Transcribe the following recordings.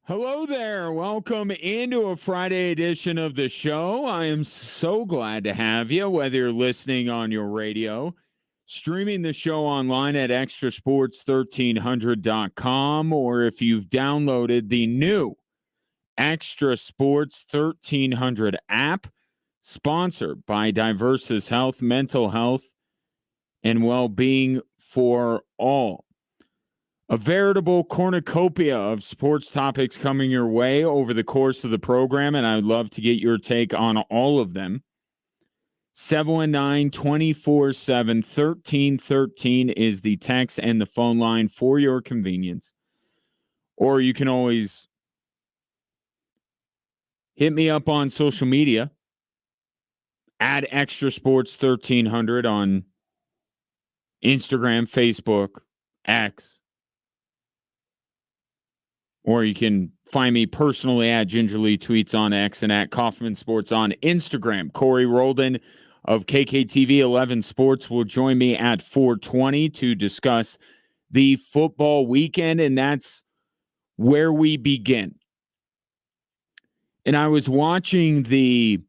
Hello there. Welcome into a Friday edition of the show. I am so glad to have you, whether you're listening on your radio, streaming the show online at extrasports1300.com, or if you've downloaded the new Extra Sports 1300 app, sponsored by Diversus Health, mental health, and well-being for all. A veritable cornucopia of sports topics coming your way over the course of the program, and I'd love to get your take on all of them. 719-247-1313 is the text and the phone line for your convenience. Or you can always hit me up on social media at Extra Sports 1300 on Instagram, Facebook, X. Or you can find me personally at Gingerly Tweets on X and at Kaufman Sports on Instagram. Corey Roldan of KKTV 11 Sports will join me at 4:20 to discuss the football weekend, and that's where we begin. And I was watching the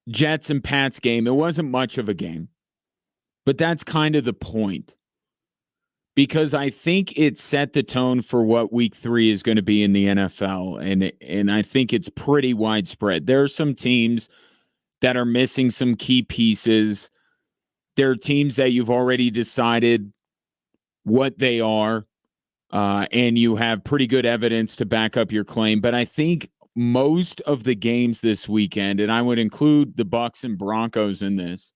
Jets and Pats game. It wasn't much of a game, but that's kind of the point. Because I think it set the tone for what week 3 is going to be in the NFL. And I think it's pretty widespread. There are some teams that are missing some key pieces. There are teams that you've already decided what they are, and you have pretty good evidence to back up your claim. But I think most of the games this weekend, and I would include the Bucs and Broncos in this,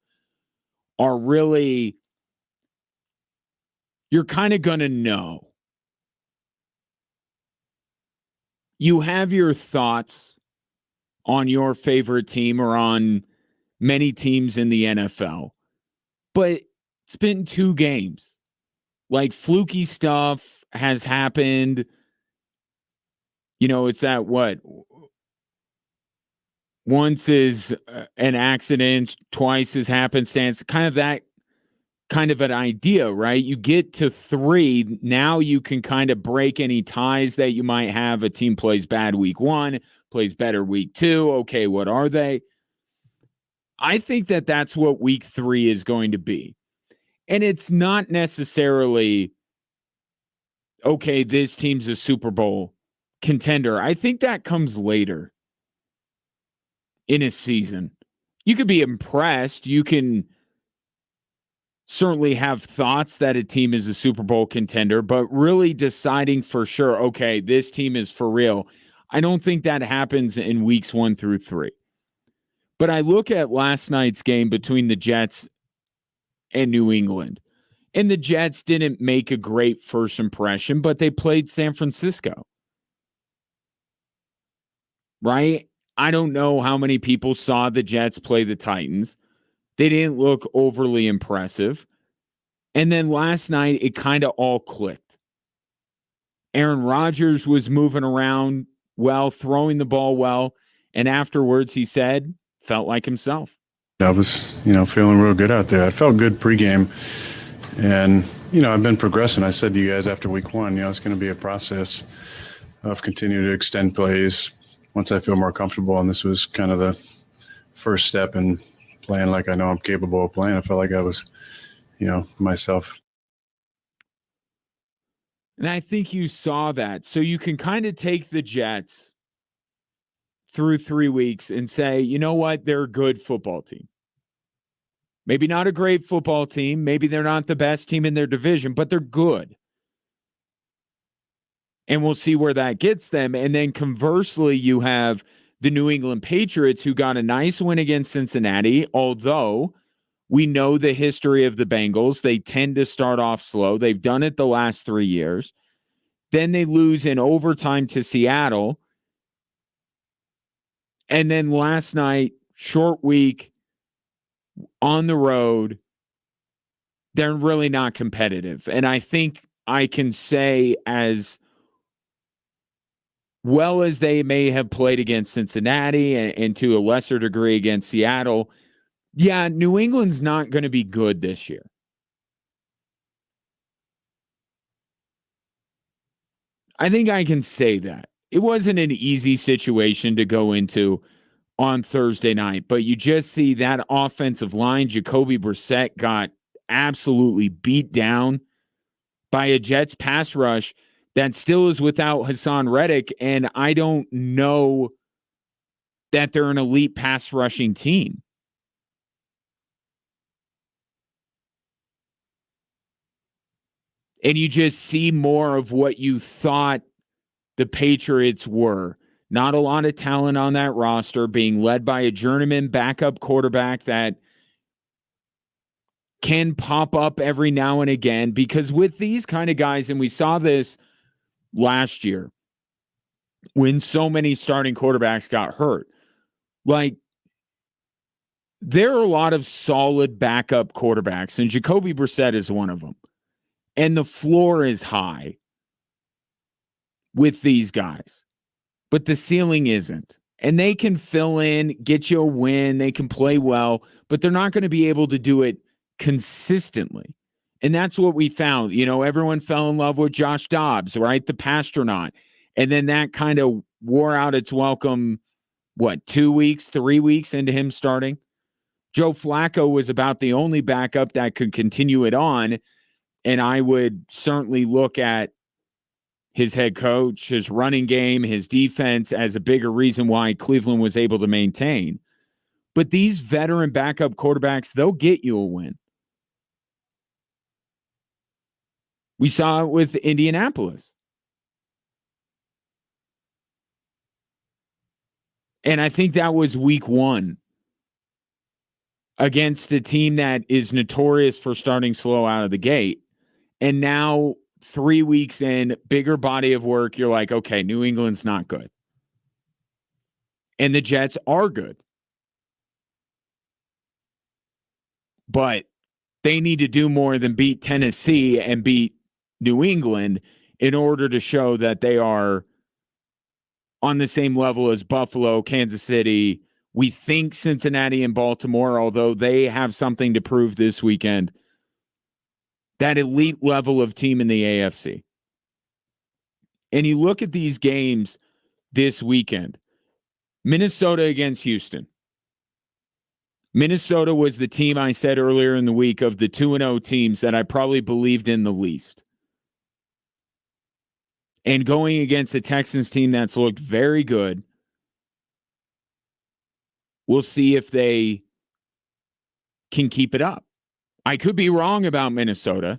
are really... you're kind of going to know. You have your thoughts on your favorite team or on many teams in the NFL, but it's been 2 games. Like, fluky stuff has happened. You know, it's that what? Once is an accident, twice is happenstance, kind of that kind of an idea, right? You get to 3, now you can kind of break any ties that you might have. A team plays bad week 1, plays better week 2. Okay, what are they? I think that that's what week 3 is going to be. And it's not necessarily, okay, this team's a Super Bowl contender. I think that comes later in a season. You could be impressed. You can certainly have thoughts that a team is a Super Bowl contender, but really deciding for sure, okay, this team is for real. I don't think that happens in weeks 1 through 3. But I look at last night's game between the Jets and New England, and the Jets didn't make a great first impression, but they played San Francisco. Right? I don't know how many people saw the Jets play the Titans. They didn't look overly impressive. And then last night, it kind of all clicked. Aaron Rodgers was moving around well, throwing the ball well. And afterwards, he said, felt like himself. I was, feeling real good out there. I felt good pregame. And, I've been progressing. I said to you guys after week 1, it's going to be a process of continuing to extend plays once I feel more comfortable. And this was kind of the first step in playing like I know I'm capable of playing. I felt like I was, myself. And I think you saw that. So you can kind of take the Jets through 3 weeks and say, you know what? They're a good football team. Maybe not a great football team. Maybe they're not the best team in their division, but they're good. And we'll see where that gets them. And then conversely, you have the New England Patriots, who got a nice win against Cincinnati, although we know the history of the Bengals. They tend to start off slow. They've done it the last 3 years. Then they lose in overtime to Seattle. And then last night, short week, on the road, they're really not competitive. And I think I can say, as well as they may have played against Cincinnati and to a lesser degree against Seattle, yeah, New England's not going to be good this year. I think I can say that. It wasn't an easy situation to go into on Thursday night, but you just see that offensive line. Jacoby Brissett got absolutely beat down by a Jets pass rush that still is without Hassan Reddick, and I don't know that they're an elite pass rushing team. And you just see more of what you thought the Patriots were. Not a lot of talent on that roster, being led by a journeyman backup quarterback that can pop up every now and again, because with these kind of guys, and we saw this last year when so many starting quarterbacks got hurt, like there are a lot of solid backup quarterbacks, and Jacoby Brissett is one of them. And the floor is high with these guys, but the ceiling isn't. And they can fill in, get you a win, they can play well, but they're not going to be able to do it consistently. And that's what we found. You know, everyone fell in love with Josh Dobbs, right? The Pastronaut. And then that kind of wore out its welcome, 2 weeks, 3 weeks into him starting? Joe Flacco was about the only backup that could continue it on. And I would certainly look at his head coach, his running game, his defense as a bigger reason why Cleveland was able to maintain. But these veteran backup quarterbacks, they'll get you a win. We saw it with Indianapolis. And I think that was week 1 against a team that is notorious for starting slow out of the gate. And now 3 weeks in, bigger body of work, you're like, okay, New England's not good. And the Jets are good. But they need to do more than beat Tennessee and beat New England in order to show that they are on the same level as Buffalo, Kansas City. We think Cincinnati and Baltimore, although they have something to prove this weekend. That elite level of team in the AFC. And you look at these games this weekend. Minnesota against Houston. Minnesota was the team I said earlier in the week of the 2-0 teams that I probably believed in the least. And going against a Texans team that's looked very good. We'll see if they can keep it up. I could be wrong about Minnesota,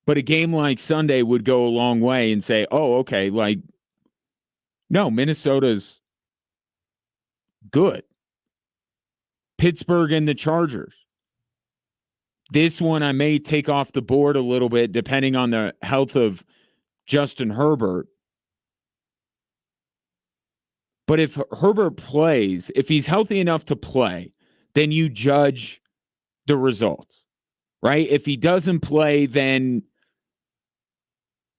but a game like Sunday would go a long way and say, oh, okay, like, no, Minnesota's good. Pittsburgh and the Chargers. This one I may take off the board a little bit depending on the health of Justin Herbert. But if Herbert plays, if he's healthy enough to play, then you judge the results, right? If he doesn't play, then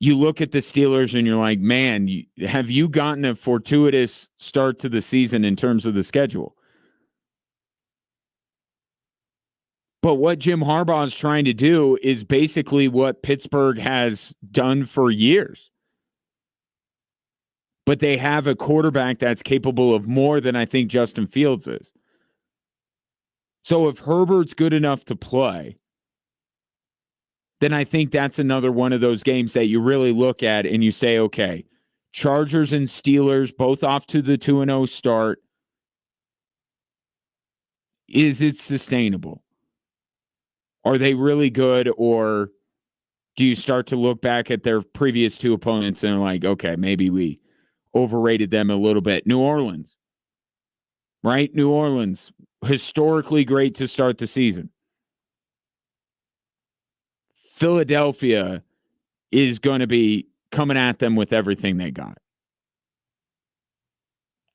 you look at the Steelers and you're like, man, have you gotten a fortuitous start to the season in terms of the schedule? But what Jim Harbaugh is trying to do is basically what Pittsburgh has done for years. But they have a quarterback that's capable of more than I think Justin Fields is. So if Herbert's good enough to play, then I think that's another one of those games that you really look at and you say, okay, Chargers and Steelers both off to the 2-0 start. Is it sustainable? Are they really good, or do you start to look back at their previous two opponents and are like, okay, maybe we overrated them a little bit? New Orleans, right? New Orleans, historically great to start the season. Philadelphia is going to be coming at them with everything they got.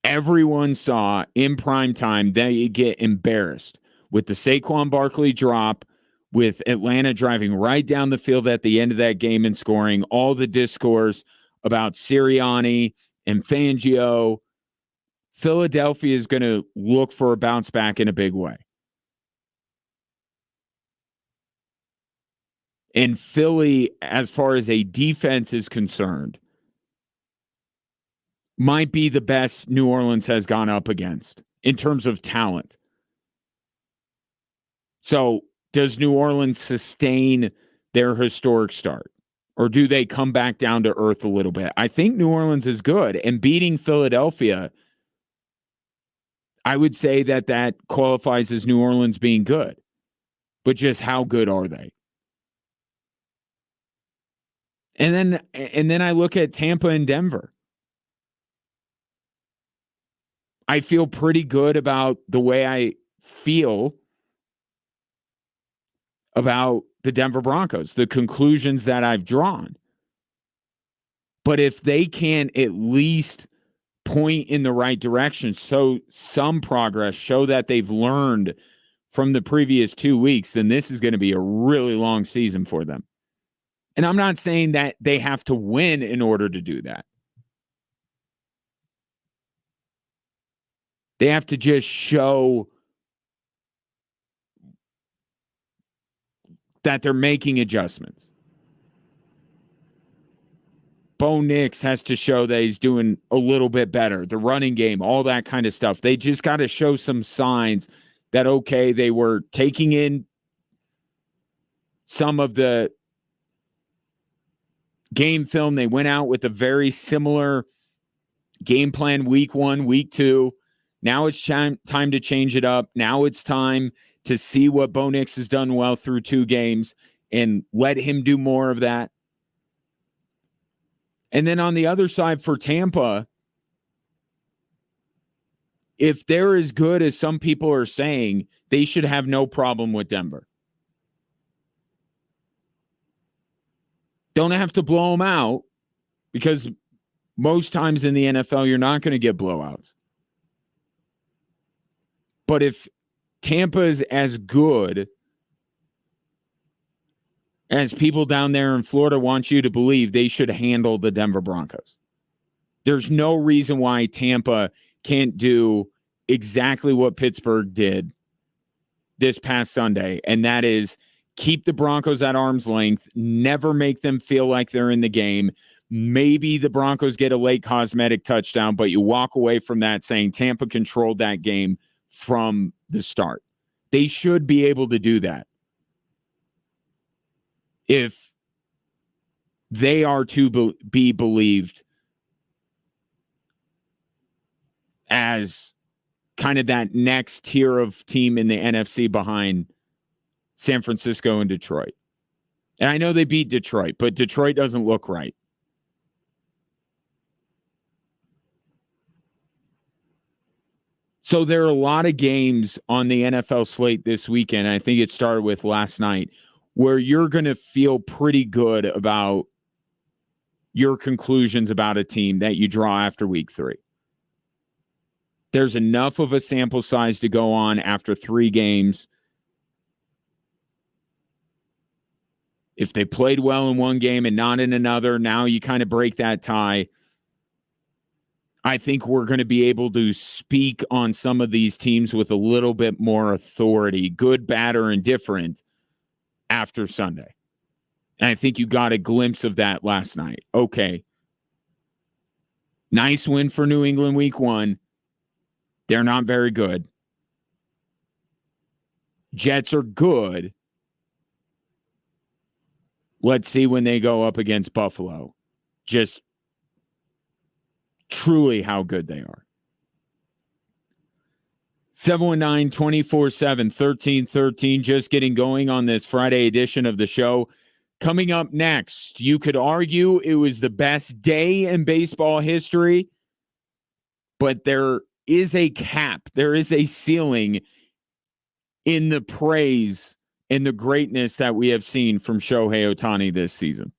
Everyone saw in prime time they get embarrassed with the Saquon Barkley drop, with Atlanta driving right down the field at the end of that game and scoring, all the discourse about Sirianni and Fangio. Philadelphia is going to look for a bounce back in a big way. And Philly, as far as a defense is concerned, might be the best New Orleans has gone up against in terms of talent. So does New Orleans sustain their historic start? Or do they come back down to earth a little bit? I think New Orleans is good. And beating Philadelphia, I would say that qualifies as New Orleans being good. But just how good are they? And then I look at Tampa and Denver. I feel pretty good about the way I feel about the Denver Broncos, the conclusions that I've drawn. But if they can at least point in the right direction, show some progress, show that they've learned from the previous 2 weeks, then this is going to be a really long season for them. And I'm not saying that they have to win in order to do that. They have to just show that they're making adjustments. Bo Nix has to show that he's doing a little bit better. The running game, all that kind of stuff. They just got to show some signs that, okay, they were taking in some of the game film. They went out with a very similar game plan week 1, week 2. Now it's time to change it up. Now it's time to see what Bo Nix has done well through 2 games and let him do more of that. And then on the other side for Tampa, if they're as good as some people are saying, they should have no problem with Denver. Don't have to blow them out because most times in the NFL, you're not going to get blowouts. But if Tampa is as good as people down there in Florida want you to believe, they should handle the Denver Broncos. There's no reason why Tampa can't do exactly what Pittsburgh did this past Sunday, and that is keep the Broncos at arm's length, never make them feel like they're in the game. Maybe the Broncos get a late cosmetic touchdown, but you walk away from that saying Tampa controlled that game from the start. They should be able to do that if they are to be believed as kind of that next tier of team in the NFC behind San Francisco and Detroit. And I know they beat Detroit, but Detroit doesn't look right. So there are a lot of games on the NFL slate this weekend. I think it started with last night, where you're going to feel pretty good about your conclusions about a team that you draw after week 3. There's enough of a sample size to go on after 3 games. If they played well in one game and not in another, now you kind of break that tie. I think we're going to be able to speak on some of these teams with a little bit more authority, good, bad, or indifferent, after Sunday. And I think you got a glimpse of that last night. Okay. Nice win for New England week 1. They're not very good. Jets are good. Let's see when they go up against Buffalo. Just truly how good they are. 719-247-1313. Just getting going on this Friday edition of the show. Coming up next, you could argue it was the best day in baseball history, but there is a cap. There is a ceiling in the praise and the greatness that we have seen from Shohei Ohtani this season.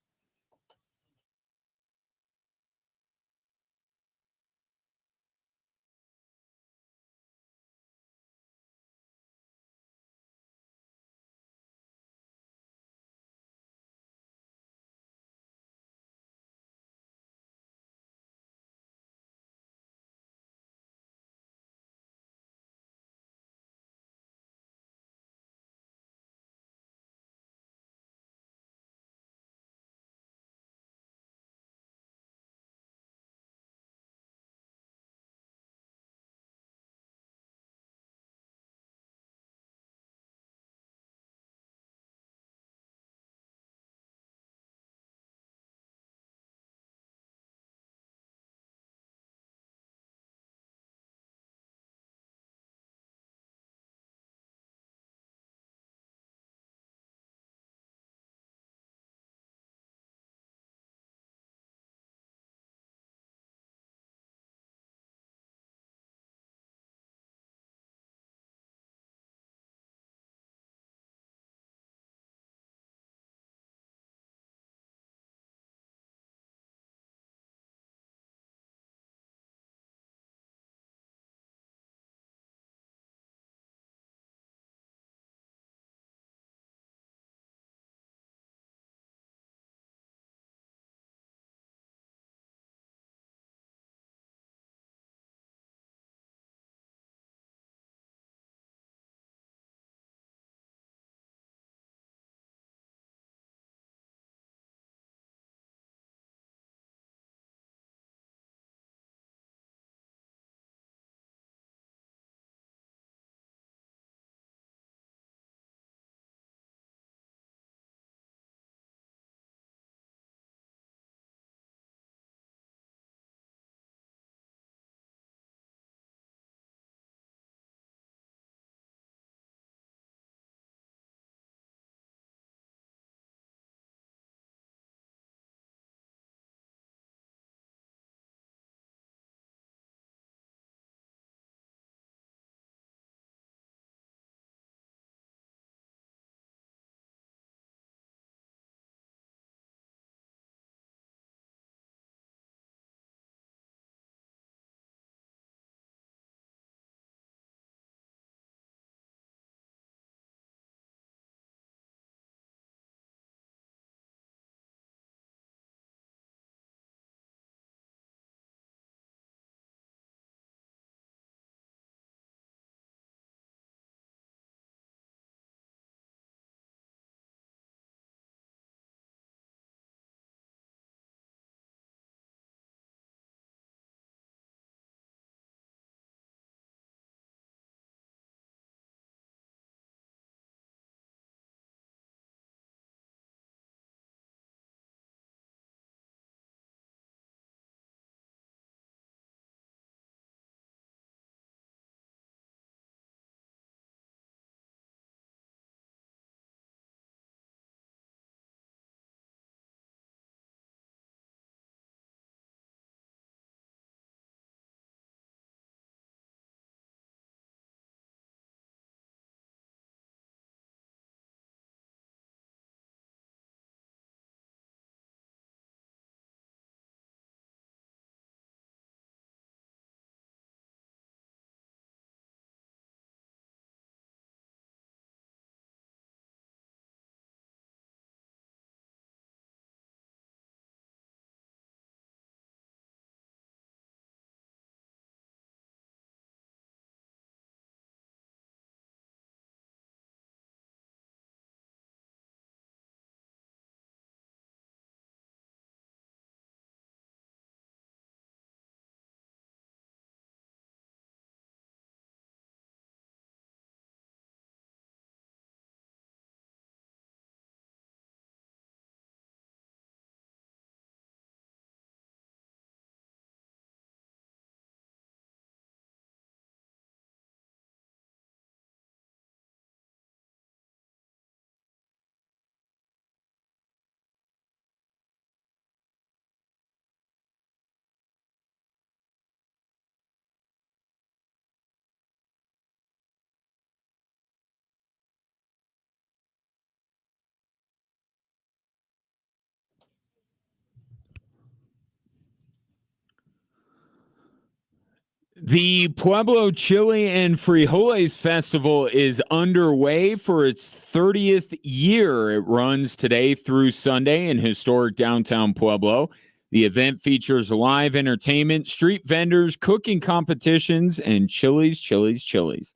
The Pueblo Chili and Frijoles Festival is underway for its 30th year. It runs today through Sunday in historic downtown Pueblo. The event features live entertainment, street vendors, cooking competitions, and chilies.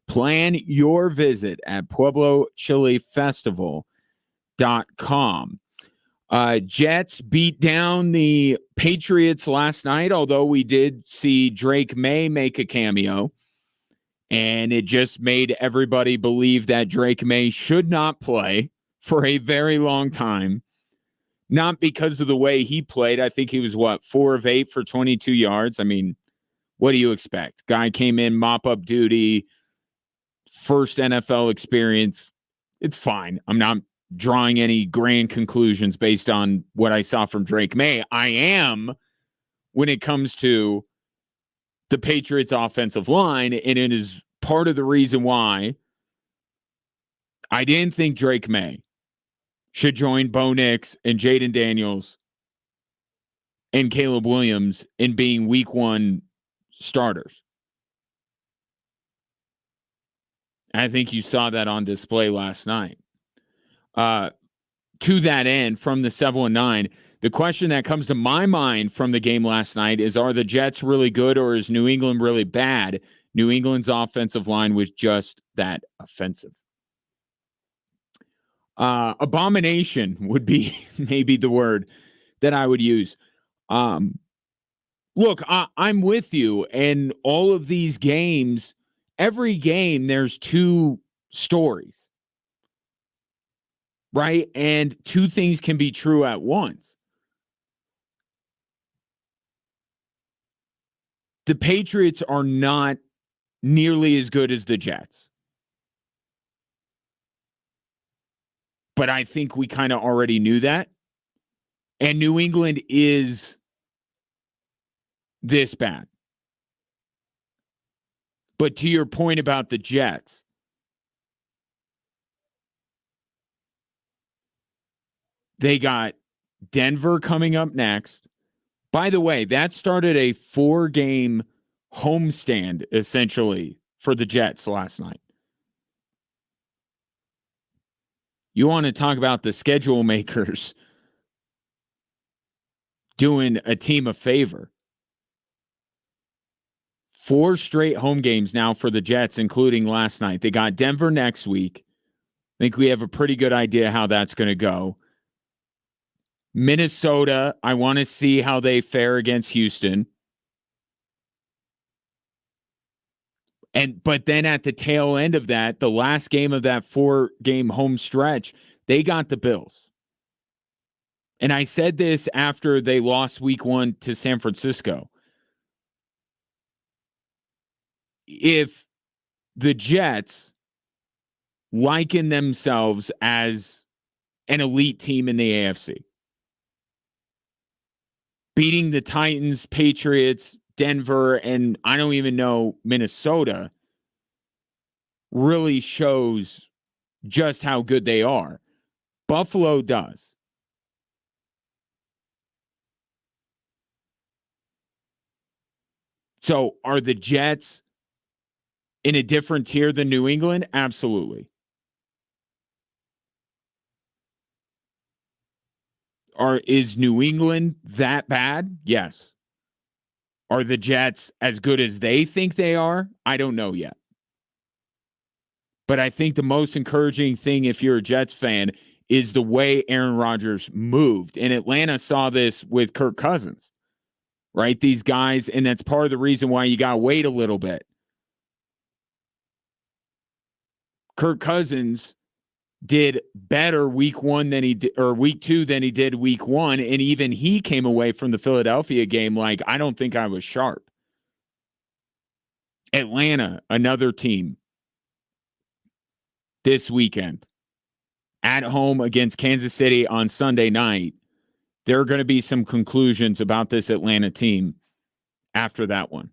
Plan your visit at PuebloChiliFestival.com. Jets beat down the Patriots last night, although we did see Drake May make a cameo, and it just made everybody believe that Drake May should not play for a very long time. Not because of the way he played. I think he was, 4 of 8 for 22 yards. I mean, what do you expect? Guy came in, mop-up duty, first NFL experience. It's fine. I'm not drawing any grand conclusions based on what I saw from Drake May. I am when it comes to the Patriots offensive line, and it is part of the reason why I didn't think Drake May should join Bo Nix and Jaden Daniels and Caleb Williams in being week 1 starters. I think you saw that on display last night. To that end, from the 719, the question that comes to my mind from the game last night is, are the Jets really good or is New England really bad? New England's offensive line was just that offensive. Abomination would be maybe the word that I would use. Look, I'm with you. And all of these games, every game, there's 2 stories. Right? And 2 things can be true at once. The Patriots are not nearly as good as the Jets. But I think we kind of already knew that. And New England is this bad. But to your point about the Jets, they got Denver coming up next. By the way, that started a 4-game homestand, essentially, for the Jets last night. You want to talk about the schedule makers doing a team a favor. 4 straight home games now for the Jets, including last night. They got Denver next week. I think we have a pretty good idea how that's going to go. Minnesota, I want to see how they fare against Houston. But then at the tail end of that, the last game of that 4-game home stretch, they got the Bills. And I said this after they lost week 1 to San Francisco. If the Jets liken themselves as an elite team in the AFC, beating the Titans, Patriots, Denver, and I don't even know Minnesota, really shows just how good they are. Buffalo does. So are the Jets in a different tier than New England? Absolutely. Is New England that bad? Yes. Are the Jets as good as they think they are? I don't know yet. But I think the most encouraging thing, if you're a Jets fan, is the way Aaron Rodgers moved. And Atlanta saw this with Kirk Cousins, right? These guys, and that's part of the reason why you got to wait a little bit. Kirk Cousins did better week 1 than he did, or week 2 than he did week 1. And even he came away from the Philadelphia game like, I don't think I was sharp. Atlanta, another team this weekend at home against Kansas City on Sunday night. There are going to be some conclusions about this Atlanta team after that one.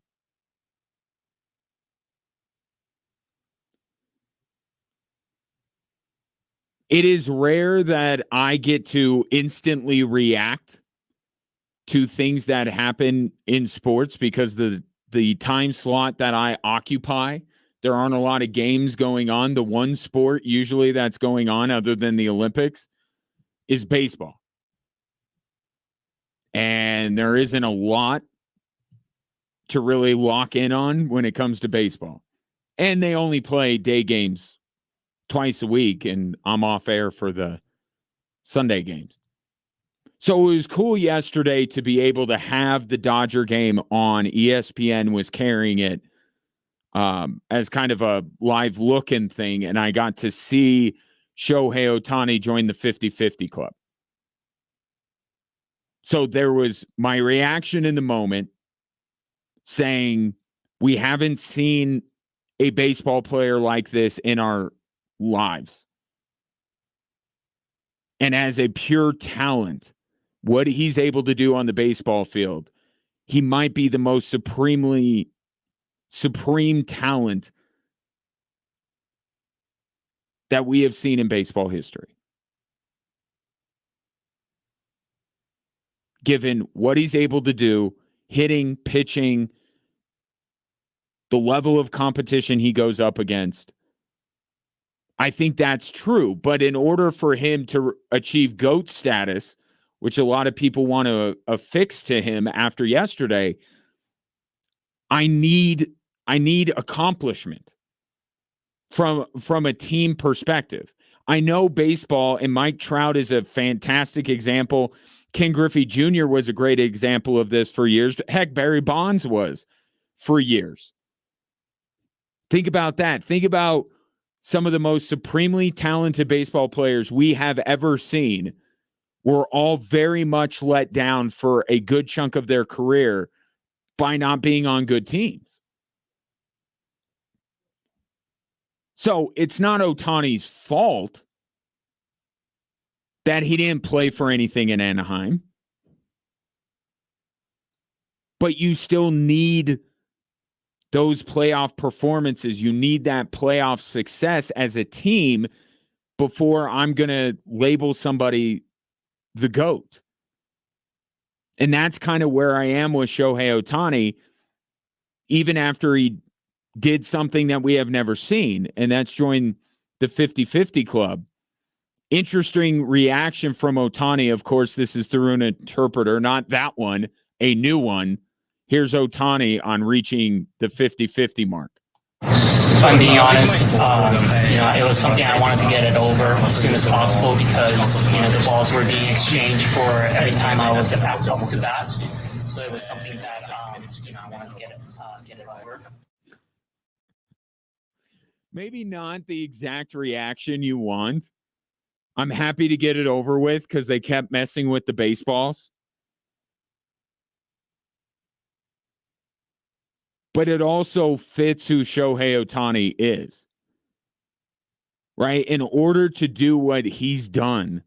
It is rare that I get to instantly react to things that happen in sports because the the time slot that I occupy, there aren't a lot of games going on. The one sport usually that's going on other than the Olympics is baseball. And there isn't a lot to really lock in on when it comes to baseball. And they only play day games twice a week, and I'm off air for the Sunday games. So it was cool yesterday to be able to have the Dodger game on. ESPN was carrying it as kind of a live looking thing, and I got to see Shohei Ohtani join the 50-50 club. So there was my reaction in the moment saying, we haven't seen a baseball player like this in our lives. And as a pure talent, what he's able to do on the baseball field, he might be the most supreme talent that we have seen in baseball history. Given what he's able to do, hitting, pitching, the level of competition he goes up against, I think that's true. But in order for him to achieve GOAT status, which a lot of people want to affix to him after yesterday, I need accomplishment from a team perspective. I know baseball, and Mike Trout is a fantastic example. Ken Griffey Jr. was a great example of this for years. Heck, Barry Bonds was for years. Think about that. Think about some of the most supremely talented baseball players we have ever seen were all very much let down for a good chunk of their career by not being on good teams. So it's not Ohtani's fault that he didn't play for anything in Anaheim. But you still need those playoff performances. You need that playoff success as a team before I'm going to label somebody the GOAT. And that's kind of where I am with Shohei Ohtani, even after he did something that we have never seen, and that's join the 50-50 club. Interesting reaction from Ohtani. Of course, this is through an interpreter, not that one, a new one. Here's Ohtani on reaching the 50-50 mark. If I'm being honest, it was something I wanted to get it over as soon as possible because, the balls were being exchanged for every time I was up to bat. So it was something that, I wanted to get it over. Maybe not the exact reaction you want. I'm happy to get it over with because they kept messing with the baseballs. But it also fits who Shohei Ohtani is. Right? In order to do what he's done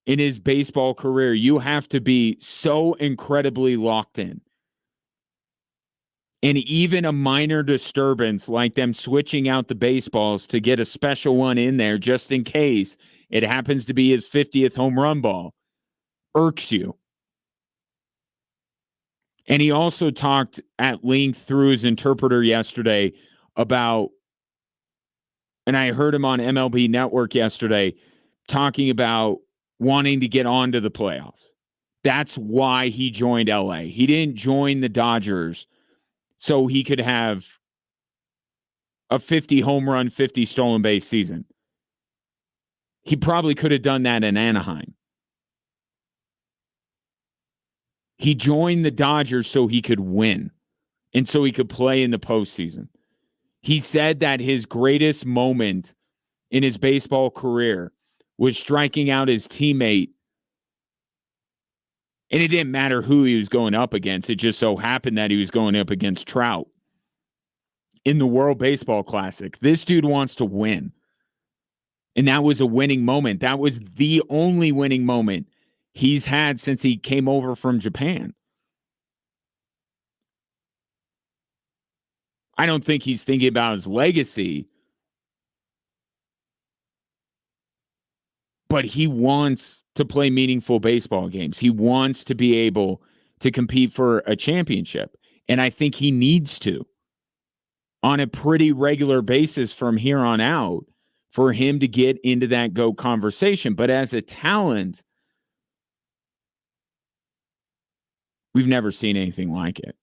in his baseball career, you have to be so incredibly locked in. And even a minor disturbance like them switching out the baseballs to get a special one in there just in case it happens to be his 50th home run ball irks you. And he also talked at length through his interpreter yesterday about, and I heard him on MLB Network yesterday, talking about wanting to get onto the playoffs. That's why he joined LA. He didn't join the Dodgers so he could have a 50 home run, 50 stolen base season. He probably could have done that in Anaheim. He joined the Dodgers so he could win and so he could play in the postseason. He said that his greatest moment in his baseball career was striking out his teammate. And it didn't matter who he was going up against. It just so happened that he was going up against Trout in the World Baseball Classic. This dude wants to win. And that was a winning moment. That was the only winning moment he's had since he came over from Japan. I don't think he's thinking about his legacy, but he wants to play meaningful baseball games. He wants to be able to compete for a championship. And I think he needs to on a pretty regular basis from here on out for him to get into that GOAT conversation. But as a talent, we've never seen anything like it.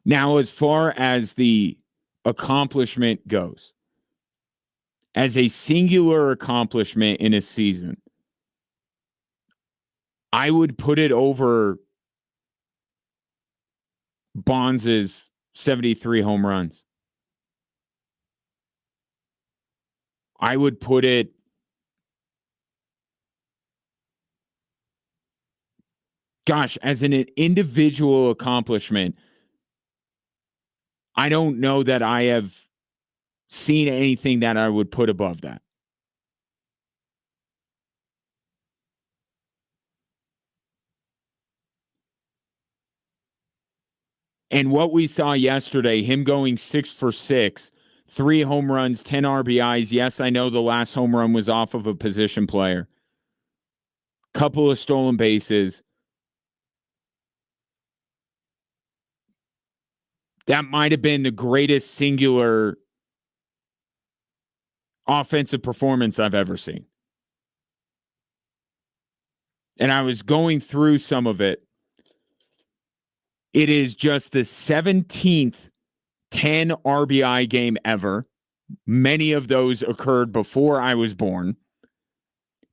Now, as far as the accomplishment goes, as a singular accomplishment in a season, I would put it over Bonds' 73 home runs. I would put it as an individual accomplishment. I don't know that I have seen anything that I would put above that. And what we saw yesterday, him going 6 for 6, 3 home runs, 10 RBIs. Yes, I know the last home run was off of a position player. Couple of stolen bases. That might have been the greatest singular offensive performance I've ever seen. And I was going through some of it. It is just the 17th 10 RBI game ever. Many of those occurred before I was born.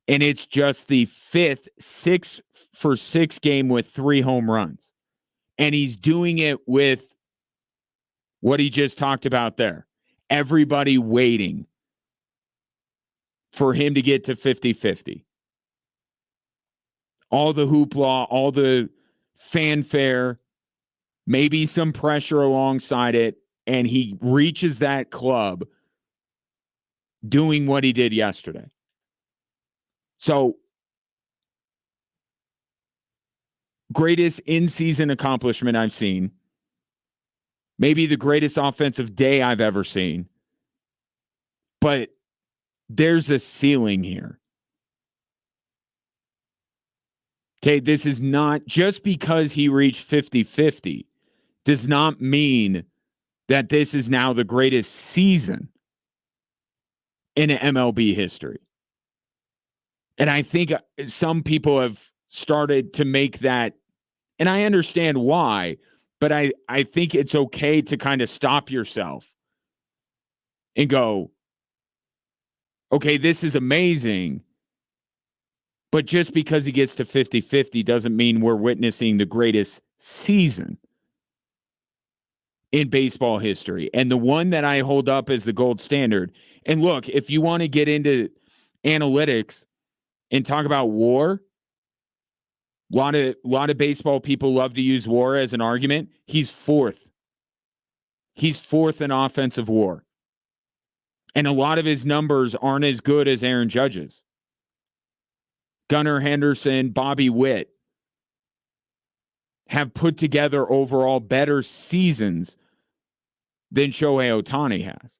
And it's just the 5th 6 for 6 game with 3 home runs. And he's doing it with what he just talked about there. Everybody waiting for him to get to 50-50. All the hoopla, all the fanfare, maybe some pressure alongside it, and he reaches that club doing what he did yesterday. So, greatest in-season accomplishment I've seen. Maybe the greatest offensive day I've ever seen. But there's a ceiling here. Okay, this is not just because he reached 50-50 does not mean that this is now the greatest season in MLB history. And I think some people have started to make that, and I understand why, but I think it's okay to kind of stop yourself and go, okay, this is amazing, but just because he gets to 50-50 doesn't mean we're witnessing the greatest season in baseball history. And the one that I hold up as the gold standard, and look, if you want to get into analytics and talk about WAR, a lot of baseball people love to use WAR as an argument. He's 4th. He's 4th in offensive WAR. And a lot of his numbers aren't as good as Aaron Judge's. Gunnar Henderson, Bobby Witt have put together overall better seasons than Shohei Ohtani has.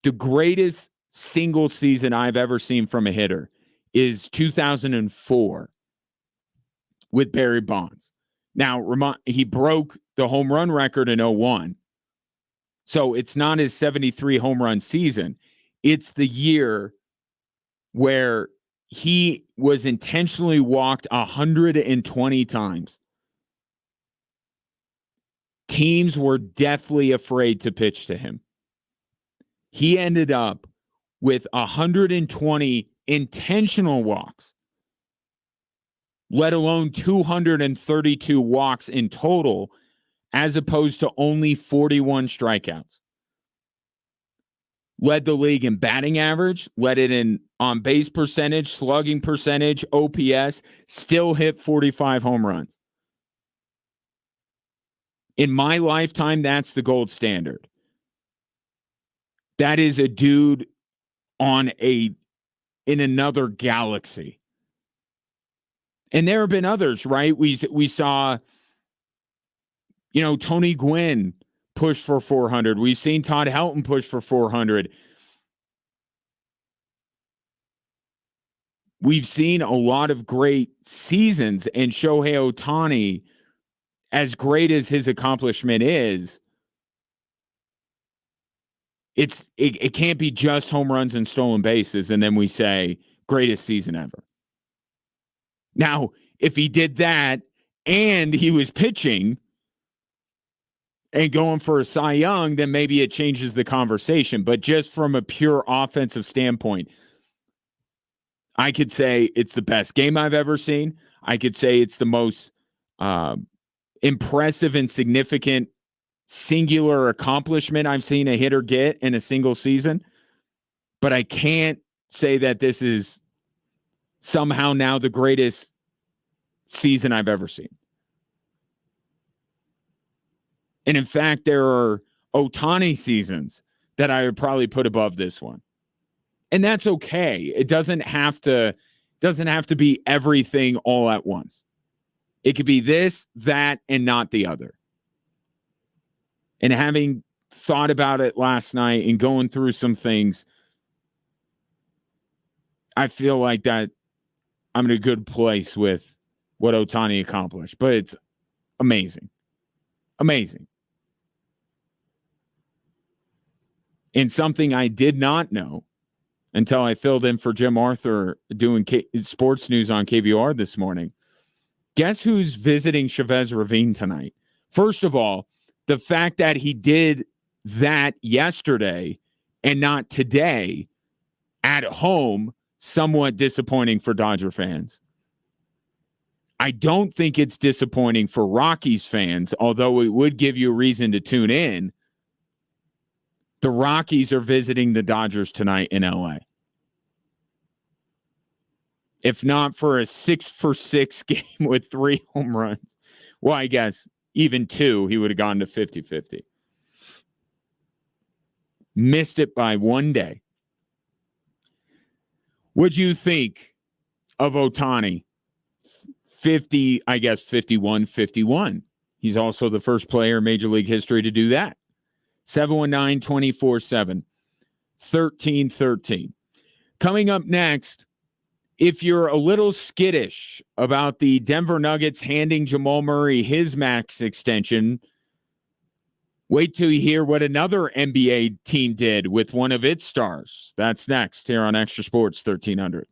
The greatest single season I've ever seen from a hitter is 2004 with Barry Bonds. Now, he broke the home run record in 2001. So it's not his 73 home run season. It's the year where he was intentionally walked 120 times. Teams were deathly afraid to pitch to him. He ended up with 120 intentional walks, let alone 232 walks in total, as opposed to only 41 strikeouts. Led the league in batting average, led it in on base percentage, slugging percentage, OPS, still hit 45 home runs. In my lifetime, that's the gold standard. That is a dude in another galaxy. And there have been others, right? We saw, Tony Gwynn push for 400. We've seen Todd Helton push for 400. we've seen a lot of great seasons, and Shohei Ohtani, as great as his accomplishment is, it can't be just home runs and stolen bases, and then we say greatest season ever. Now, if he did that and he was pitching and going for a Cy Young, then maybe it changes the conversation. But just from a pure offensive standpoint, I could say it's the best game I've ever seen. I could say it's the most impressive and significant singular accomplishment I've seen a hitter get in a single season. But I can't say that this is somehow now the greatest season I've ever seen. And in fact, there are Ohtani seasons that I would probably put above this one. And that's okay. It doesn't have to be everything all at once. It could be this, that, and not the other. And having thought about it last night and going through some things, I feel like that I'm in a good place with what Ohtani accomplished. But it's amazing. Amazing. And something I did not know until I filled in for Jim Arthur doing sports news on KVR this morning. Guess who's visiting Chavez Ravine tonight? First of all, the fact that he did that yesterday and not today at home, somewhat disappointing for Dodger fans. I don't think it's disappointing for Rockies fans, although it would give you a reason to tune in. The Rockies are visiting the Dodgers tonight in LA. If not for a 6-for-6 game with 3 home runs. Well, I guess even 2, he would have gone to 50-50. Missed it by 1 day. What'd you think of Ohtani? 51-51. He's also the first player in Major League history to do that. 719-24-7. 1313. Coming up next, if you're a little skittish about the Denver Nuggets handing Jamal Murray his max extension, wait till you hear what another NBA team did with one of its stars. That's next here on Extra Sports 1300.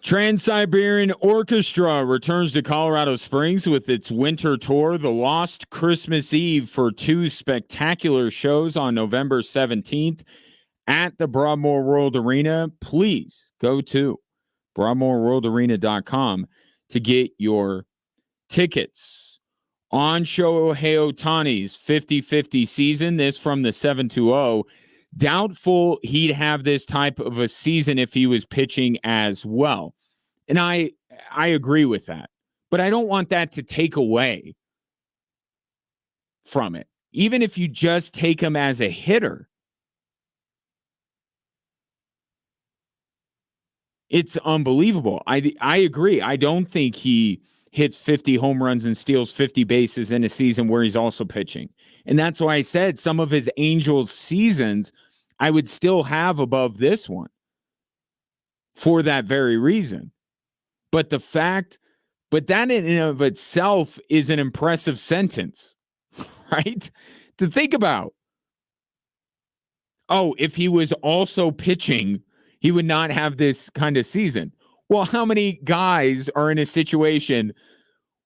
Trans-Siberian Orchestra returns to Colorado Springs with its winter tour, The Lost Christmas Eve, for 2 spectacular shows on November 17th at the Broadmoor World Arena. Please go to BroadmoorWorldArena.com to get your tickets. On Shohei Ohtani's 50-50 season, this from the 720. Doubtful he'd have this type of a season if he was pitching as well. And I agree with that. But I don't want that to take away from it. Even if you just take him as a hitter, it's unbelievable. I agree. I don't think he hits 50 home runs and steals 50 bases in a season where he's also pitching. And that's why I said some of his Angels seasons I would still have above this one for that very reason. But that in and of itself is an impressive sentence, right? To think about. Oh, if he was also pitching, he would not have this kind of season. Well, how many guys are in a situation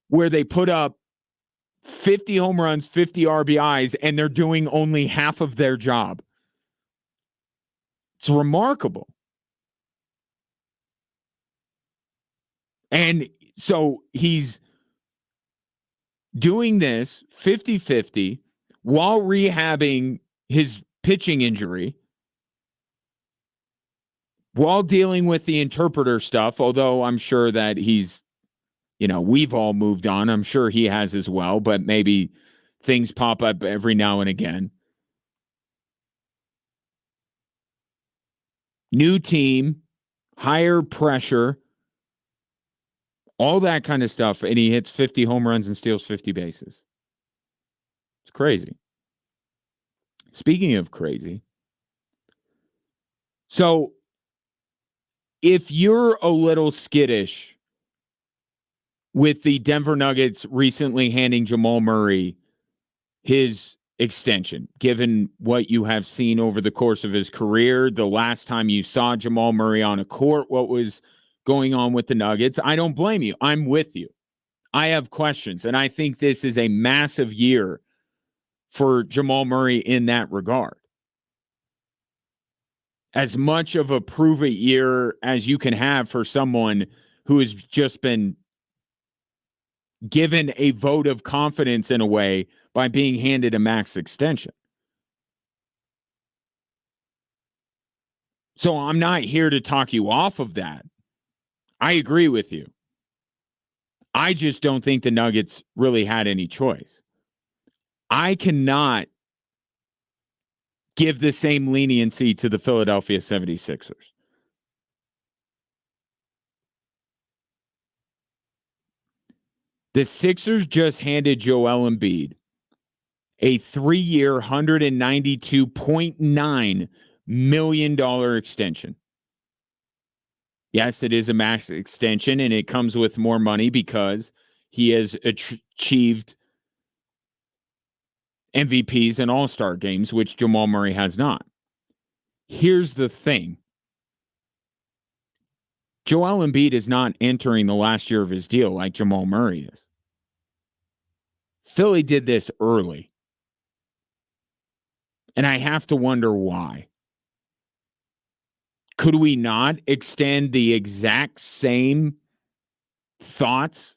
where they put up 50 home runs, 50 RBIs, and they're doing only half of their job? It's remarkable. And so he's doing this 50-50 while rehabbing his pitching injury, while dealing with the interpreter stuff, although I'm sure that he's, we've all moved on. I'm sure he has as well, but maybe things pop up every now and again. New team, higher pressure, all that kind of stuff, and he hits 50 home runs and steals 50 bases. It's crazy. Speaking of crazy, so if you're a little skittish with the Denver Nuggets recently handing Jamal Murray his extension, given what you have seen over the course of his career, the last time you saw Jamal Murray on a court, what was going on with the Nuggets, I don't blame you. I'm with you. I have questions, and I think this is a massive year for Jamal Murray in that regard. As much of a prove-it year as you can have for someone who has just been given a vote of confidence in a way by being handed a max extension. So I'm not here to talk you off of that. I agree with you. I just don't think the Nuggets really had any choice. I cannot give the same leniency to the Philadelphia 76ers. The Sixers just handed Joel Embiid a 3-year, $192.9 million extension. Yes, it is a max extension, and it comes with more money because he has achieved MVPs and All-Star games, which Jamal Murray has not. Here's the thing. Joel Embiid is not entering the last year of his deal like Jamal Murray is. Philly did this early. And I have to wonder why. Could we not extend the exact same thoughts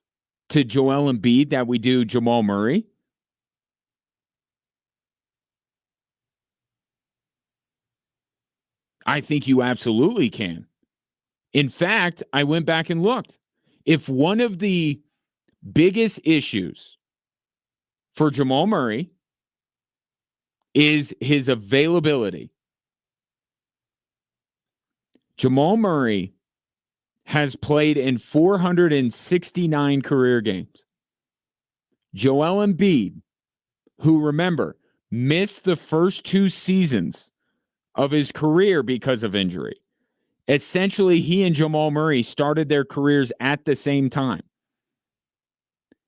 to Joel Embiid that we do Jamal Murray? I think you absolutely can. In fact, I went back and looked. If one of the biggest issues for Jamal Murray is his availability, Jamal Murray has played in 469 career games. Joel Embiid, who, remember, missed the first 2 seasons of his career because of injury. Essentially, he and Jamal Murray started their careers at the same time.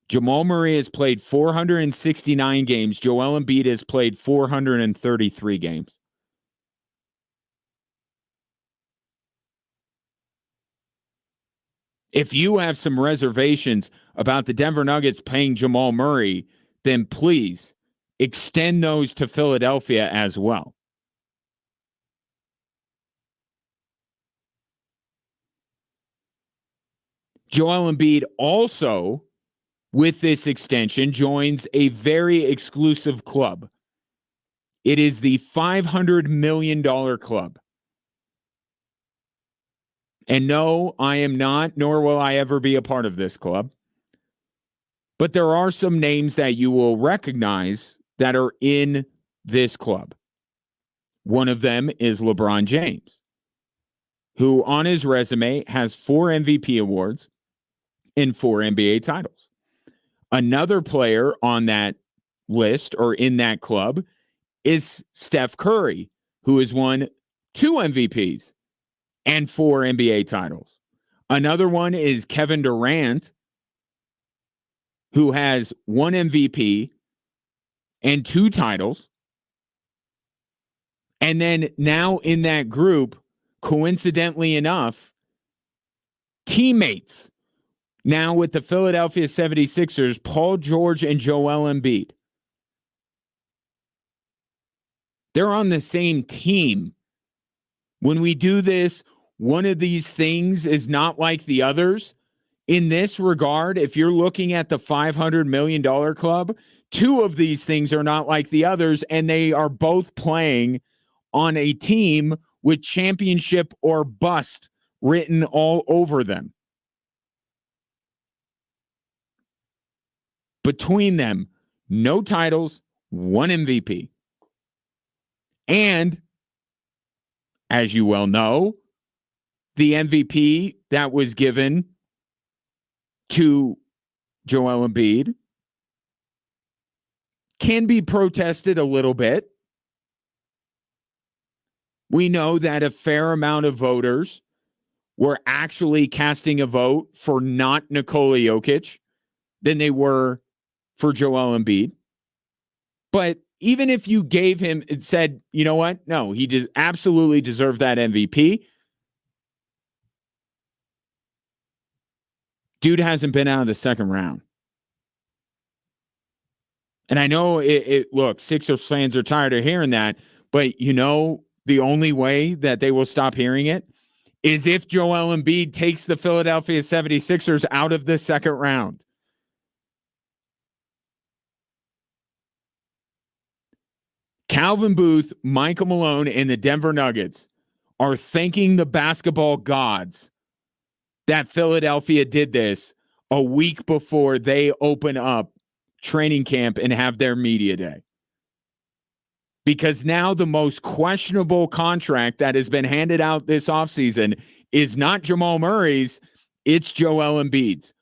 Jamal Murray has played 469 games. Joel Embiid has played 433 games. If you have some reservations about the Denver Nuggets paying Jamal Murray, then please extend those to Philadelphia as well. Joel Embiid also, with this extension, joins a very exclusive club. It is the $500 million club. And no, I am not, nor will I ever be a part of this club. But there are some names that you will recognize that are in this club. One of them is LeBron James, who on his resume has 4 MVP awards and 4 NBA titles. Another player on that list or in that club is Steph Curry, who has won 2 MVPs and 4 NBA titles. Another one is Kevin Durant, who has 1 MVP and 2 titles. And then now in that group, coincidentally enough, teammates now with the Philadelphia 76ers, Paul George and Joel Embiid. They're on the same team. When we do this, one of these things is not like the others. In this regard, if you're looking at the $500 million club, 2 of these things are not like the others, and they are both playing on a team with championship or bust written all over them. Between them, no titles, 1 MVP. And, as you well know, the MVP that was given to Joel Embiid can be protested a little bit. We know that a fair amount of voters were actually casting a vote for not Nikola Jokic than they were for Joel Embiid. But even if you gave him and said, you know what? No, he absolutely deserved that MVP. Dude hasn't been out of the second round. And I know look, Sixers fans are tired of hearing that, but you know, the only way that they will stop hearing it is if Joel Embiid takes the Philadelphia 76ers out of the second round. Calvin Booth, Michael Malone, and the Denver Nuggets are thanking the basketball gods that Philadelphia did this a week before they open up training camp and have their media day. Because now the most questionable contract that has been handed out this offseason is not Jamal Murray's, it's Joel Embiid's.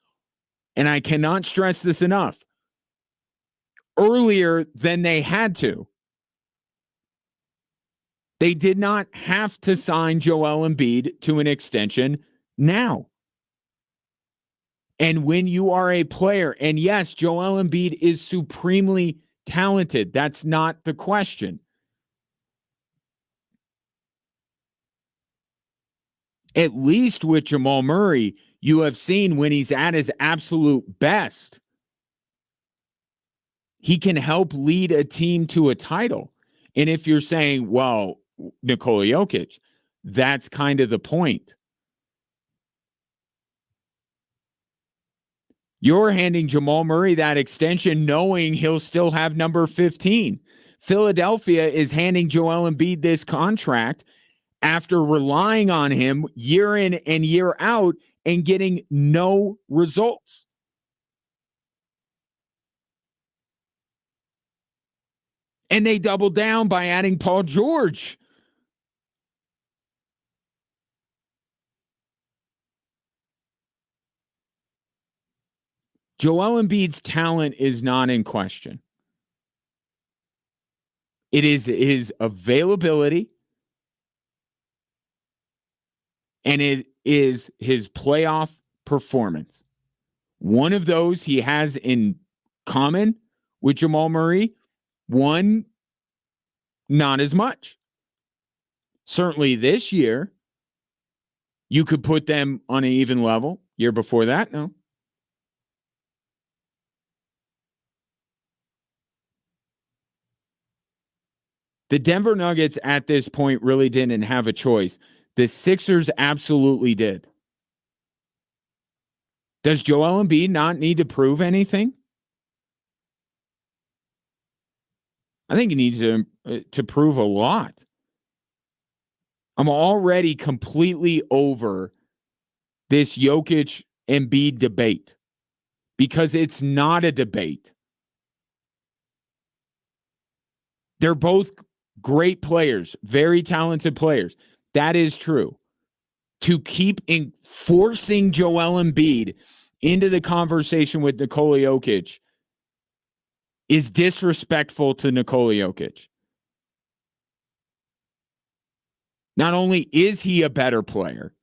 And I cannot stress this enough. Earlier than they had to. They did not have to sign Joel Embiid to an extension now. And when you are a player, and yes, Joel Embiid is supremely talented. That's not the question. At least with Jamal Murray, you have seen when he's at his absolute best, he can help lead a team to a title. And if you're saying, well, Nikola Jokic, that's kind of the point. You're handing Jamal Murray that extension knowing he'll still have number 15. Philadelphia is handing Joel Embiid this contract after relying on him year in and year out and getting no results. And they doubled down by adding Paul George. Joel Embiid's talent is not in question. It is his availability, and it is his playoff performance. One of those he has in common with Jamal Murray, one, not as much. Certainly this year, you could put them on an even level. Year before that, no. The Denver Nuggets at this point really didn't have a choice. The Sixers absolutely did. Does Joel Embiid not need to prove anything? I think he needs to prove a lot. I'm already completely over this Jokic Embiid debate because it's not a debate. They're both great players, very talented players. That is true. To keep forcing Joel Embiid into the conversation with Nikola Jokic is disrespectful to Nikola Jokic. Not only is he a better player,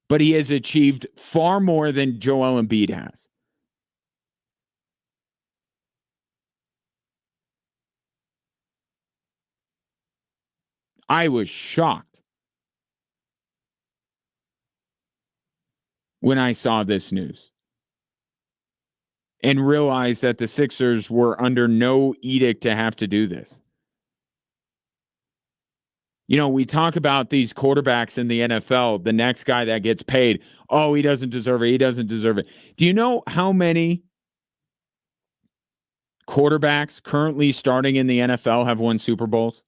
but he has achieved far more than Joel Embiid has. I was shocked when I saw this news and realized that the Sixers were under no edict to have to do this. You know, we talk about these quarterbacks in the NFL, the next guy that gets paid, oh, he doesn't deserve it. He doesn't deserve it. Do you know how many quarterbacks currently starting in the NFL have won Super Bowls?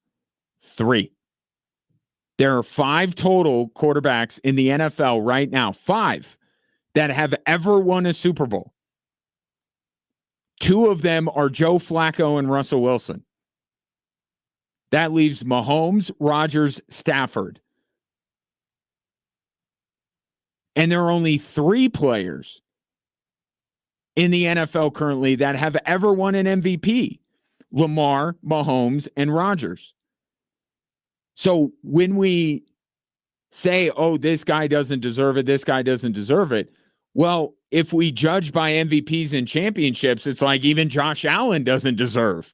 3. There are 5 total quarterbacks in the NFL right now, 5 that have ever won a Super Bowl. 2 of them are Joe Flacco and Russell Wilson. That leaves Mahomes, Rodgers, Stafford. And there are only 3 players in the NFL currently that have ever won an MVP: Lamar, Mahomes, and Rodgers. So when we say, oh, this guy doesn't deserve it, this guy doesn't deserve it, well, if we judge by MVPs and championships, it's like even Josh Allen doesn't deserve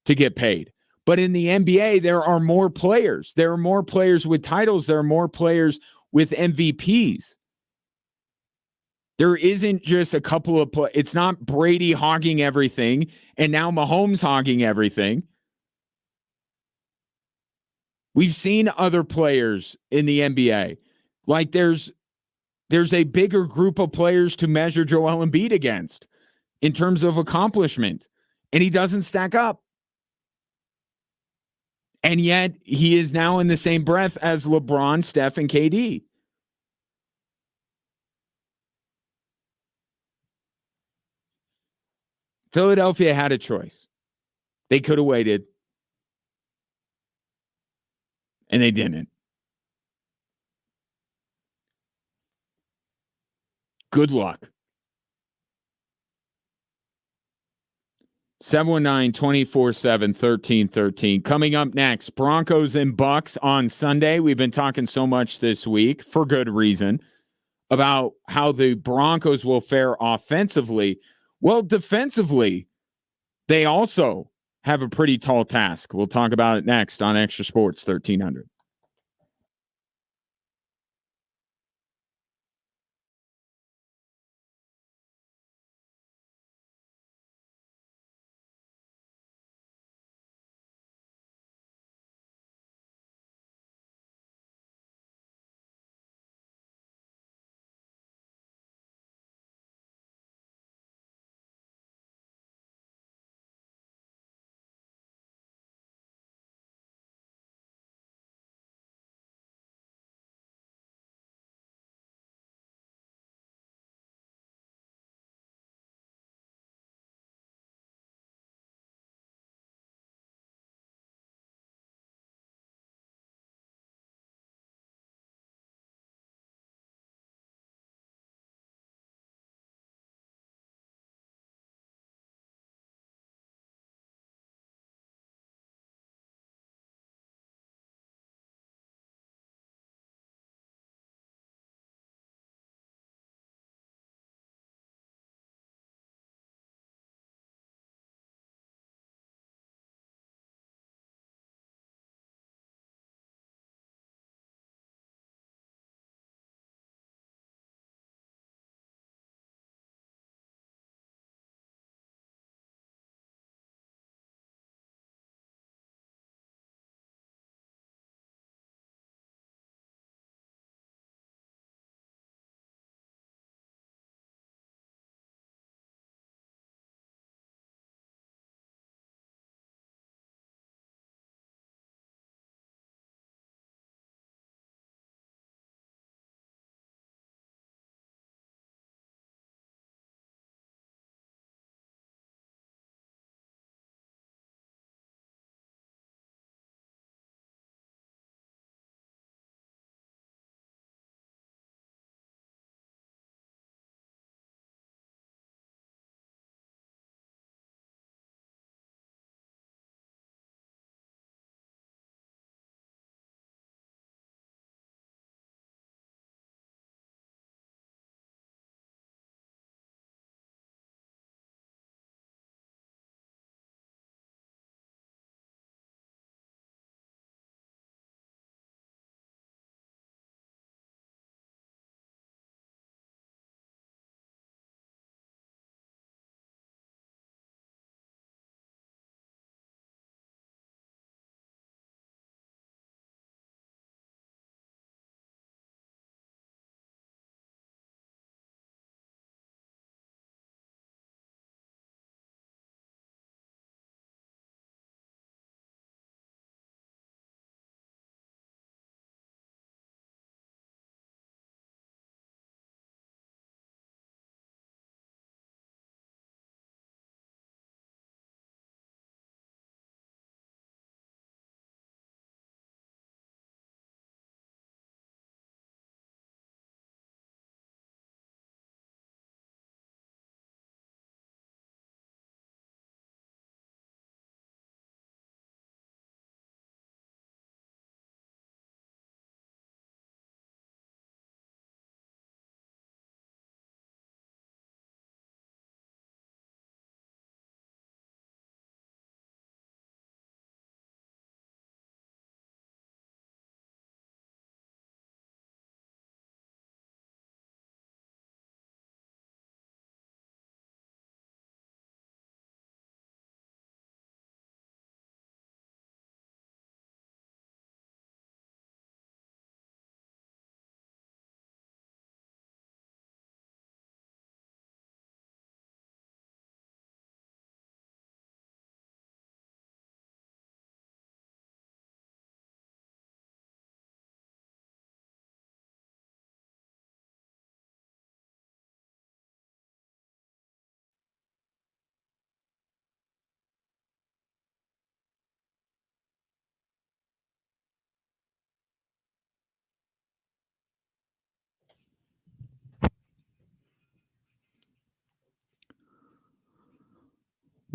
to get paid. But in the NBA, there are more players. There are more players with titles. There are more players with MVPs. There isn't just a couple of it's not Brady hogging everything and now Mahomes hogging everything. We've seen other players in the NBA. Like there's a bigger group of players to measure Joel Embiid against in terms of accomplishment, and he doesn't stack up. And yet he is now in the same breath as LeBron, Steph, and KD. Philadelphia had a choice. They could have waited, and they didn't. Good luck. 719-247-1313. Coming up next, Broncos and Bucks on Sunday. We've been talking so much this week, for good reason, about how the Broncos will fare offensively. Well, defensively, they also have a pretty tall task. We'll talk about it next on Extra Sports 1300.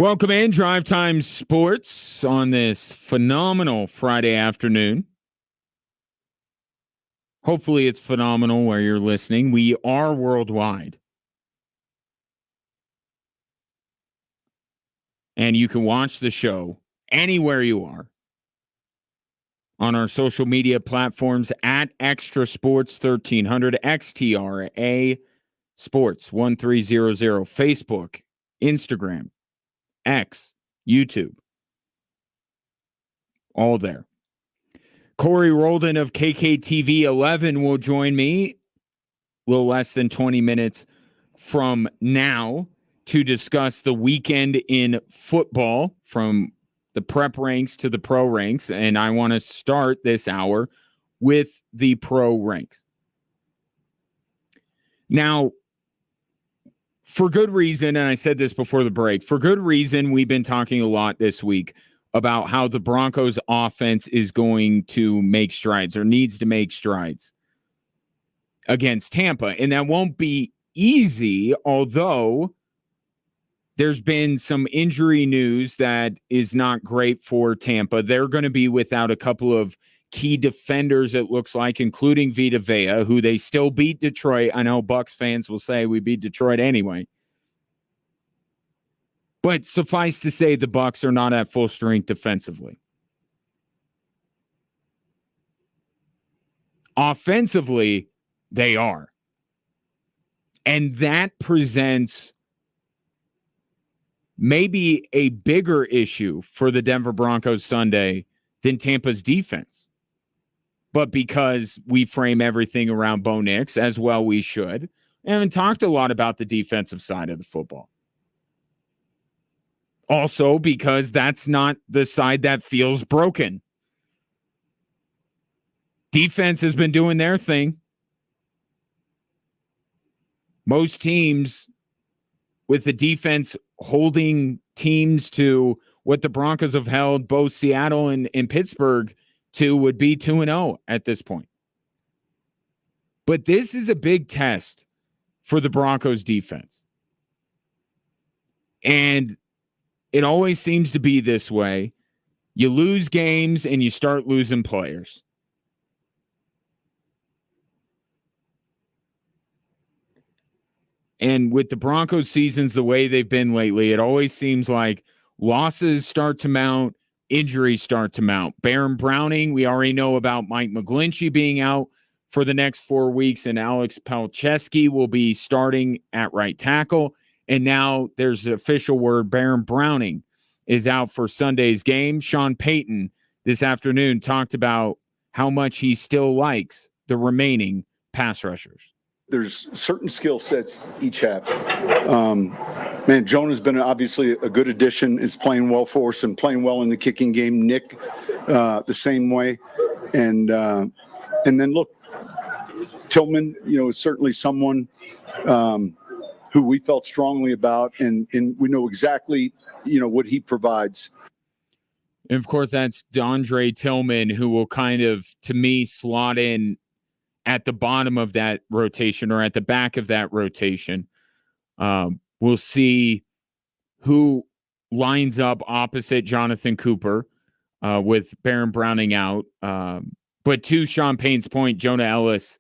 Welcome in Drive Time Sports on this phenomenal Friday afternoon. Hopefully it's phenomenal where you're listening. We are worldwide. And you can watch the show anywhere you are on our social media platforms at Extra Sports 1300, XTRA Sports 1300, Facebook, Instagram, X, YouTube. All there. Corey Roldan of KKTV 11 will join me a little less than 20 minutes from now to discuss the weekend in football from the prep ranks to the pro ranks. And I want to start this hour with the pro ranks. Now, for good reason, and I said this before the break, for good reason, we've been talking a lot this week about how the Broncos offense is going to make strides or needs to make strides against Tampa. And that won't be easy, although there's been some injury news that is not great for Tampa. They're going to be without a couple of key defenders, it looks like, including Vita Vea, who they still beat Detroit. I know Bucs fans will say we beat Detroit anyway. But suffice to say, the Bucs are not at full strength defensively. Offensively, they are. And that presents maybe a bigger issue for the Denver Broncos Sunday than Tampa's defense. But because we frame everything around Bo Nix, as well we should, I haven't talked a lot about the defensive side of the football. Also, because that's not the side that feels broken. Defense has been doing their thing. Most teams with the defense holding teams to what the Broncos have held both Seattle and Pittsburgh to would be 2-0 at this point. But this is a big test for the Broncos defense. And it always seems to be this way. You lose games and you start losing players. And with the Broncos seasons the way they've been lately, it always seems like losses start to mount, injuries start to mount. Baron Browning, we already know about Mike McGlinchey being out for the next 4 weeks, and Alex Palczewski will be starting at right tackle. And now there's the official word, Baron Browning is out for Sunday's game. Sean Payton this afternoon talked about how much he still likes the remaining pass rushers. There's certain skill sets each have. Man, Jonah's been obviously a good addition, is playing well for us and playing well in the kicking game. Nick, the same way. And then look, Tillman, is certainly someone who we felt strongly about, and we know exactly, what he provides. And of course, that's DeAndre Tillman, who will kind of, to me, slot in at the bottom of that rotation or at the back of that rotation. We'll see who lines up opposite Jonathan Cooper with Baron Browning out. But to Sean Payne's point, Jonah Ellis,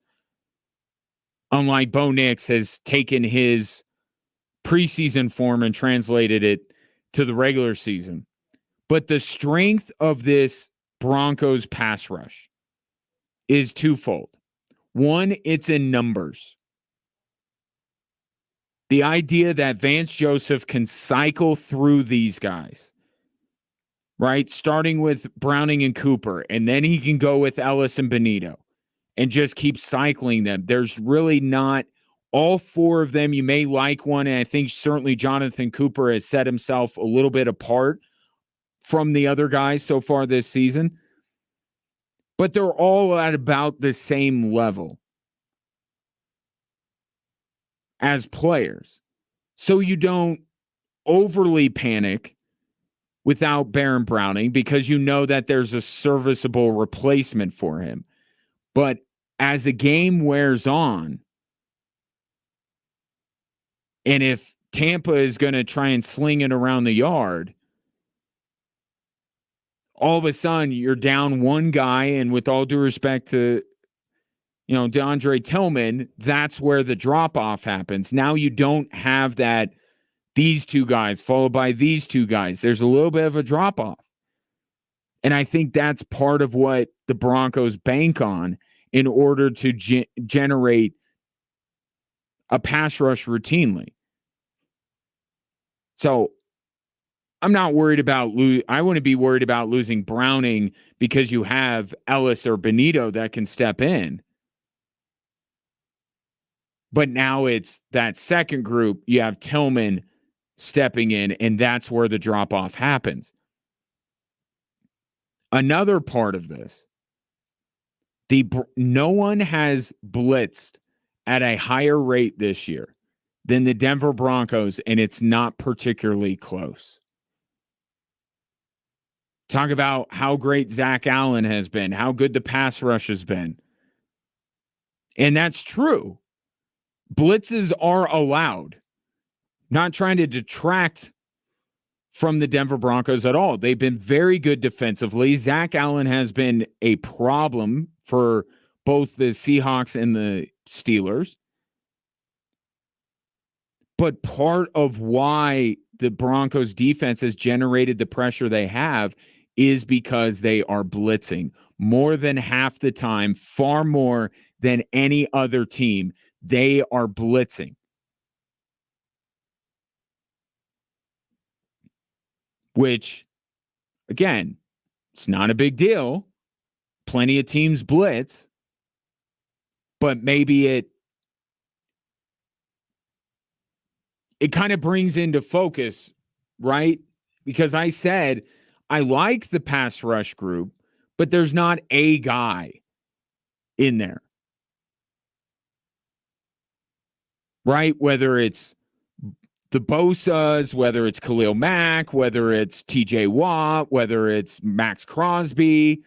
unlike Bo Nix, has taken his preseason form and translated it to the regular season. But the strength of this Broncos pass rush is twofold. One, it's in numbers. The idea that Vance Joseph can cycle through these guys, right? Starting with Browning and Cooper, and then he can go with Ellis and Benito and just keep cycling them. There's really not all four of them. You may like one, and I think certainly Jonathan Cooper has set himself a little bit apart from the other guys so far this season. But they're all at about the same level as players. So you don't overly panic without Baron Browning because you know that there's a serviceable replacement for him. But as the game wears on, and if Tampa is going to try and sling it around the yard, all of a sudden you're down one guy, and with all due respect to, DeAndre Tillman, that's where the drop-off happens. Now you don't have that, these two guys followed by these two guys. There's a little bit of a drop-off. And I think that's part of what the Broncos bank on in order to generate a pass rush routinely. So I'm not worried about I wouldn't be worried about losing Browning because you have Ellis or Benito that can step in. But now it's that second group. You have Tillman stepping in, and that's where the drop-off happens. Another part of this, no one has blitzed at a higher rate this year than the Denver Broncos, and it's not particularly close. Talk about how great Zach Allen has been, how good the pass rush has been. And that's true. Blitzes are allowed. Not trying to detract from the Denver Broncos at all. They've been very good defensively. Zach Allen has been a problem for both the Seahawks and the Steelers. But part of why the Broncos defense has generated the pressure they have is because they are blitzing more than half the time, far more than any other team. They are blitzing. Which, again, it's not a big deal. Plenty of teams blitz. But maybe it kind of brings into focus, right? Because I said I like the pass rush group, but there's not a guy in there. Right? Whether it's the Bosas, whether it's Khalil Mack, whether it's TJ Watt, whether it's Max Crosby,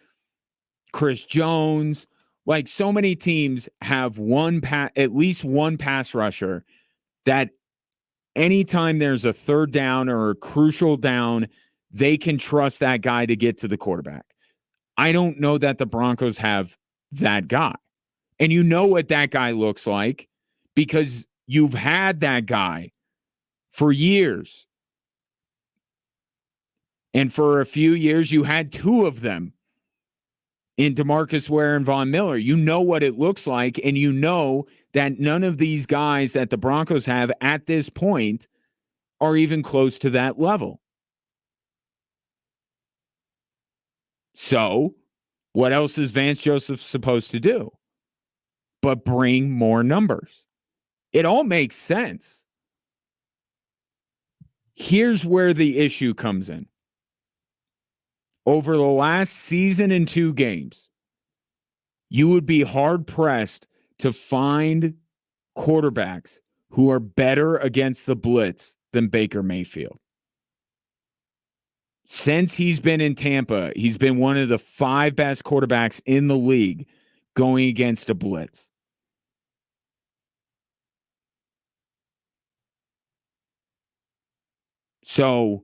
Chris Jones, like so many teams have at least one pass rusher that anytime there's a third down or a crucial down, they can trust that guy to get to the quarterback. I don't know that the Broncos have that guy. And you know what that guy looks like because you've had that guy for years. And for a few years, you had two of them in DeMarcus Ware and Von Miller. You know what it looks like, and you know that none of these guys that the Broncos have at this point are even close to that level. So, what else is Vance Joseph supposed to do but bring more numbers? It all makes sense. Here's where the issue comes in. Over the last season and 2 games, you would be hard-pressed to find quarterbacks who are better against the blitz than Baker Mayfield. Since he's been in Tampa, he's been one of the 5 best quarterbacks in the league going against a blitz. So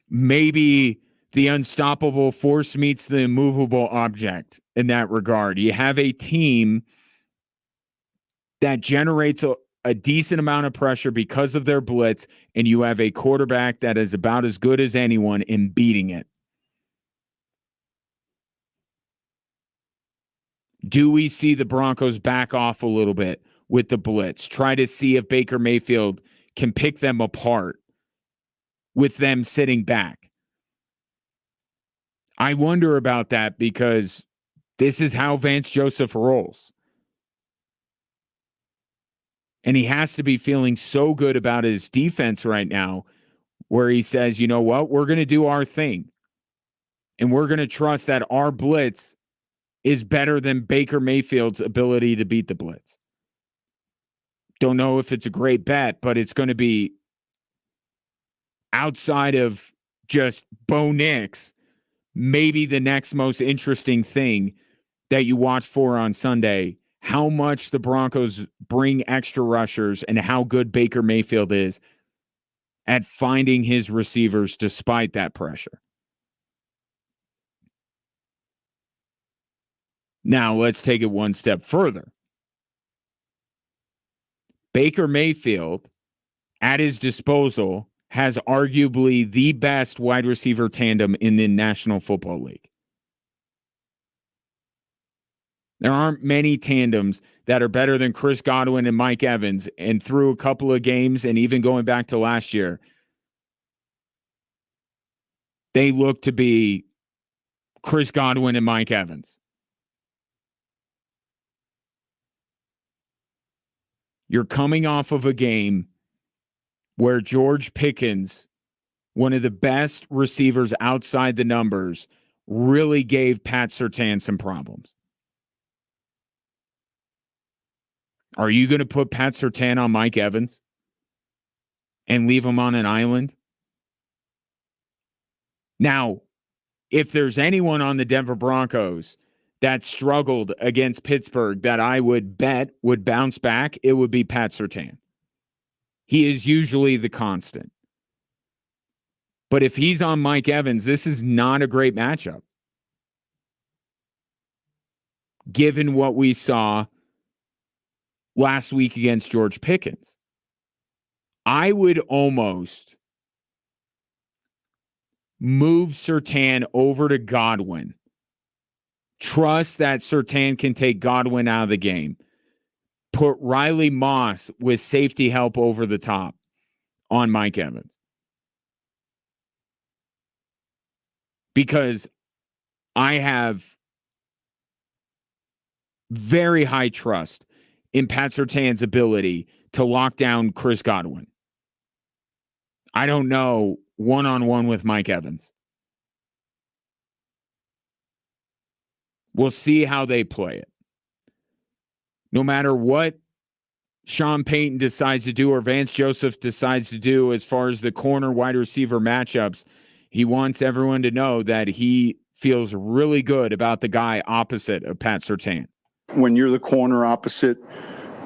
maybe the unstoppable force meets the immovable object in that regard. You have a team that generates a decent amount of pressure because of their blitz, and you have a quarterback that is about as good as anyone in beating it. Do we see the Broncos back off a little bit with the blitz? Try to see if Baker Mayfield can pick them apart with them sitting back. I wonder about that because this is how Vance Joseph rolls. And he has to be feeling so good about his defense right now where he says, you know what, we're going to do our thing. And we're going to trust that our blitz is better than Baker Mayfield's ability to beat the blitz. Don't know if it's a great bet, but it's going to be outside of just Bo Nix, maybe the next most interesting thing that you watch for on Sunday how much the Broncos bring extra rushers and how good Baker Mayfield is at finding his receivers despite that pressure. Now, let's take it one step further. Baker Mayfield, at his disposal, has arguably the best wide receiver tandem in the National Football League. There aren't many tandems that are better than Chris Godwin and Mike Evans, and through a couple of games and even going back to last year, they look to be Chris Godwin and Mike Evans. You're coming off of a game where George Pickens, one of the best receivers outside the numbers, really gave Pat Surtain some problems. Are you going to put Pat Surtain on Mike Evans and leave him on an island? Now, if there's anyone on the Denver Broncos that struggled against Pittsburgh that I would bet would bounce back, it would be Pat Surtain. He is usually the constant. But if he's on Mike Evans, this is not a great matchup. Given what we saw last week against George Pickens, I would almost move Surtain over to Godwin. Trust that Surtain can take Godwin out of the game. Put Riley Moss with safety help over the top on Mike Evans. Because I have very high trust in Pat Surtain's ability to lock down Chris Godwin. I don't know one-on-one with Mike Evans. We'll see how they play it. No matter what Sean Payton decides to do or Vance Joseph decides to do as far as the corner wide receiver matchups, he wants everyone to know that he feels really good about the guy opposite of Pat Surtain. When you're the corner opposite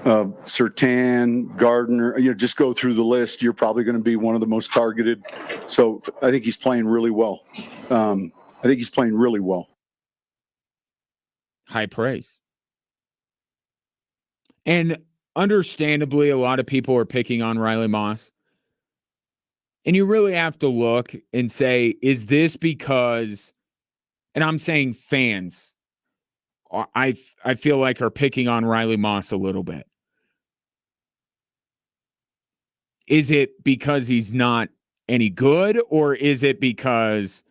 of Surtain, Gardner, just go through the list, you're probably going to be one of the most targeted. So I think he's playing really well. High praise. And understandably, a lot of people are picking on Riley Moss. And you really have to look and say, is this because, and I'm saying fans, I feel like are picking on Riley Moss a little bit. Is it because he's not any good, or is it because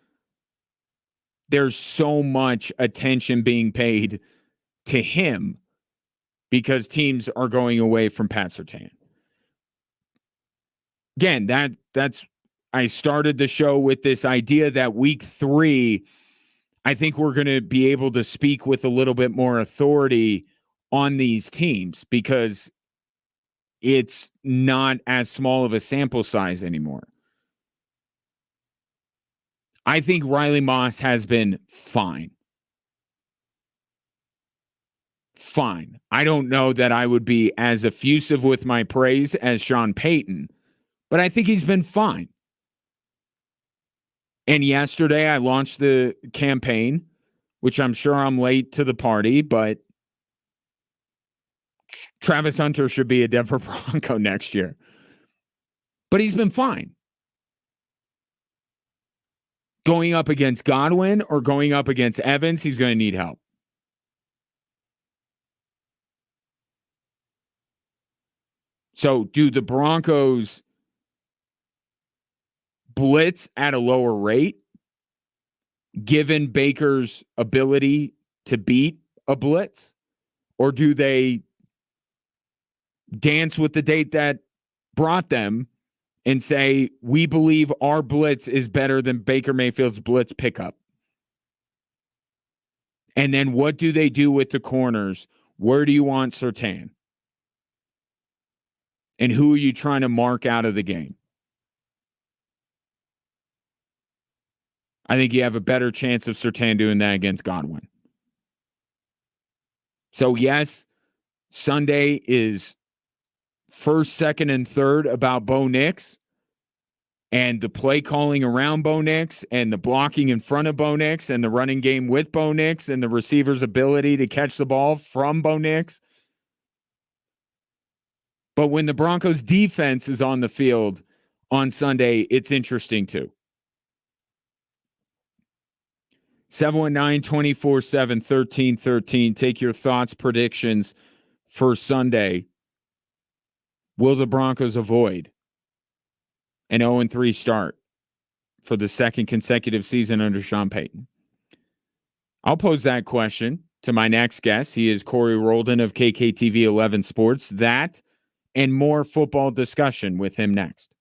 there's so much attention being paid to him because teams are going away from Pat Surtain? Again, that's I started the show with this idea that week 3, I think we're going to be able to speak with a little bit more authority on these teams because it's not as small of a sample size anymore. I think Riley Moss has been fine. Fine. I don't know that I would be as effusive with my praise as Sean Payton, but I think he's been fine. And yesterday I launched the campaign, which I'm sure I'm late to the party, but Travis Hunter should be a Denver Bronco next year. But he's been fine. Going up against Godwin or going up against Evans, he's going to need help. So do the Broncos blitz at a lower rate, given Baker's ability to beat a blitz? Or do they dance with the date that brought them and say, we believe our blitz is better than Baker Mayfield's blitz pickup? And then what do they do with the corners? Where do you want Surtain? And who are you trying to mark out of the game? I think you have a better chance of Surtain doing that against Godwin. So yes, Sunday is first, second, and third about Bo Nix and the play calling around Bo Nix and the blocking in front of Bo Nix and the running game with Bo Nix and the receiver's ability to catch the ball from Bo Nix. But when the Broncos defense is on the field on Sunday, it's interesting too. 719-247-1313. Take your thoughts, predictions for Sunday. Will the Broncos avoid an 0-3 start for the second consecutive season under Sean Payton? I'll pose that question to my next guest. He is Corey Roldan of KKTV 11 Sports. That and more football discussion with him next.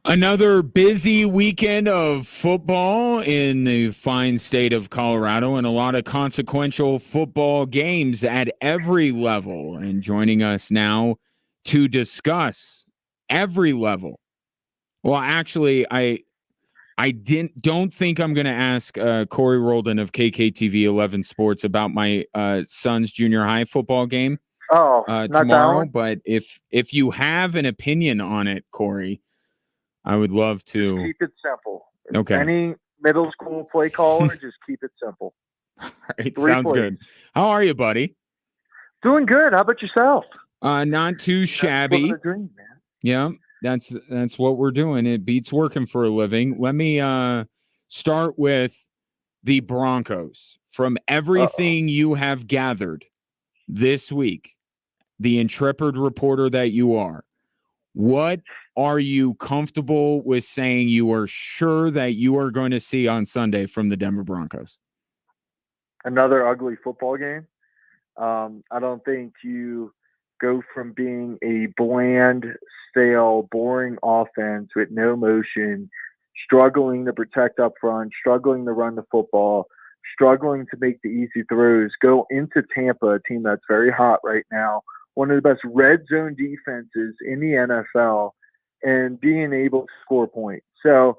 Another busy weekend of football in the fine state of Colorado, and a lot of consequential football games at every level. And joining us now to discuss every level. Well, actually, I don't think I'm going to ask Corey Roldan of KKTV 11 Sports about my son's junior high football game not tomorrow. But if you have an opinion on it, Corey, I would love to. Keep it simple. Okay. Any middle school play caller, just keep it simple. All right, sounds good. How are you, buddy? Doing good. How about yourself? Not too shabby. That's dream, man. Yeah, that's what we're doing. It beats working for a living. Let me start with the Broncos. From everything you have gathered this week, the intrepid reporter that you are, what are you comfortable with saying you are sure that you are going to see on Sunday from the Denver Broncos? Another ugly football game. I don't think you go from being a bland, stale, boring offense with no motion, struggling to protect up front, struggling to run the football, struggling to make the easy throws, go into Tampa, a team that's very hot right now, one of the best red zone defenses in the NFL, and being able to score points. So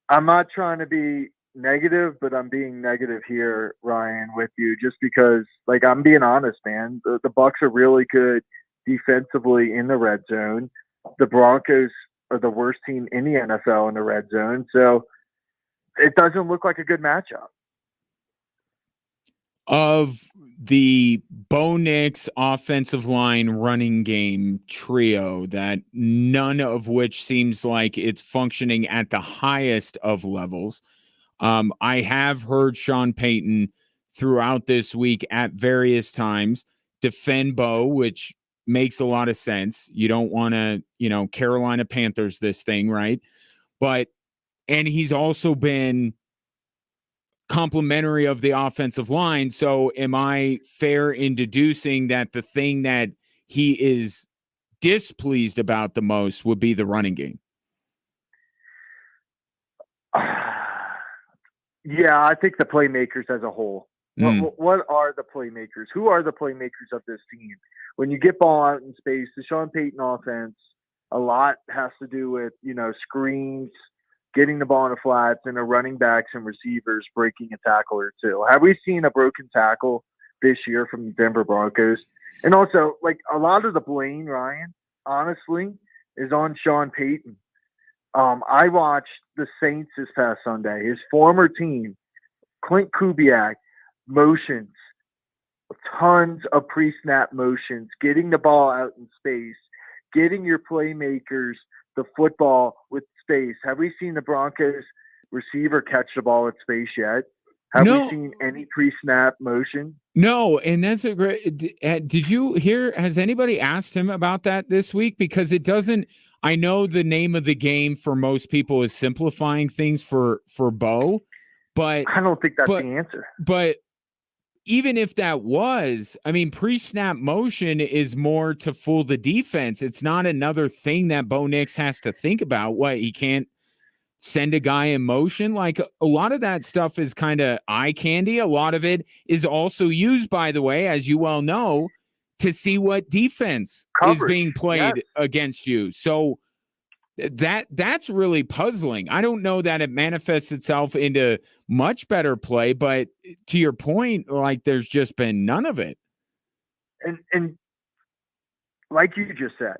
I'm not trying to be negative, but I'm being negative here, Ryan, with you, just because, like, I'm being honest, man. The Bucks are really good defensively in the red zone. The Broncos are the worst team in the NFL in the red zone. So it doesn't look like a good matchup. Of the Bo Nix offensive line running game trio, that none of which seems like it's functioning at the highest of levels, I have heard Sean Payton throughout this week at various times defend Bo, which makes a lot of sense. You don't want to, Carolina Panthers this thing, right? And he's also been complimentary of the offensive line. So am I fair in deducing that the thing that he is displeased about the most would be the running game? Yeah, I think the playmakers as a whole. What are the playmakers? Who are the playmakers of this team? When you get ball out in space, the Sean Payton offense, a lot has to do with, screens, getting the ball in the flats, and the running backs and receivers breaking a tackle or two. Have we seen a broken tackle this year from the Denver Broncos? And also, like, a lot of the blame, Ryan, honestly, is on Sean Payton. I watched the Saints this past Sunday. His former team, Clint Kubiak, motions, tons of pre-snap motions, getting the ball out in space, getting your playmakers the football with space. Have we seen the Broncos receiver catch the ball with space yet? Have we seen any pre-snap motion? No, and that's a great. Did you hear? Has anybody asked him about that this week? Because it doesn't. I know the name of the game for most people is simplifying things for Bo, but I don't think that's the answer. But even if that was, I mean, pre-snap motion is more to fool the defense. It's not another thing that Bo Nix has to think about. What, he can't send a guy in motion? Like, a lot of that stuff is kind of eye candy. A lot of it is also used, by the way, as you well know, to see what defense is being played against you. So that's really puzzling. I don't know that it manifests itself into much better play, but to your point, like, there's just been none of it. And like you just said,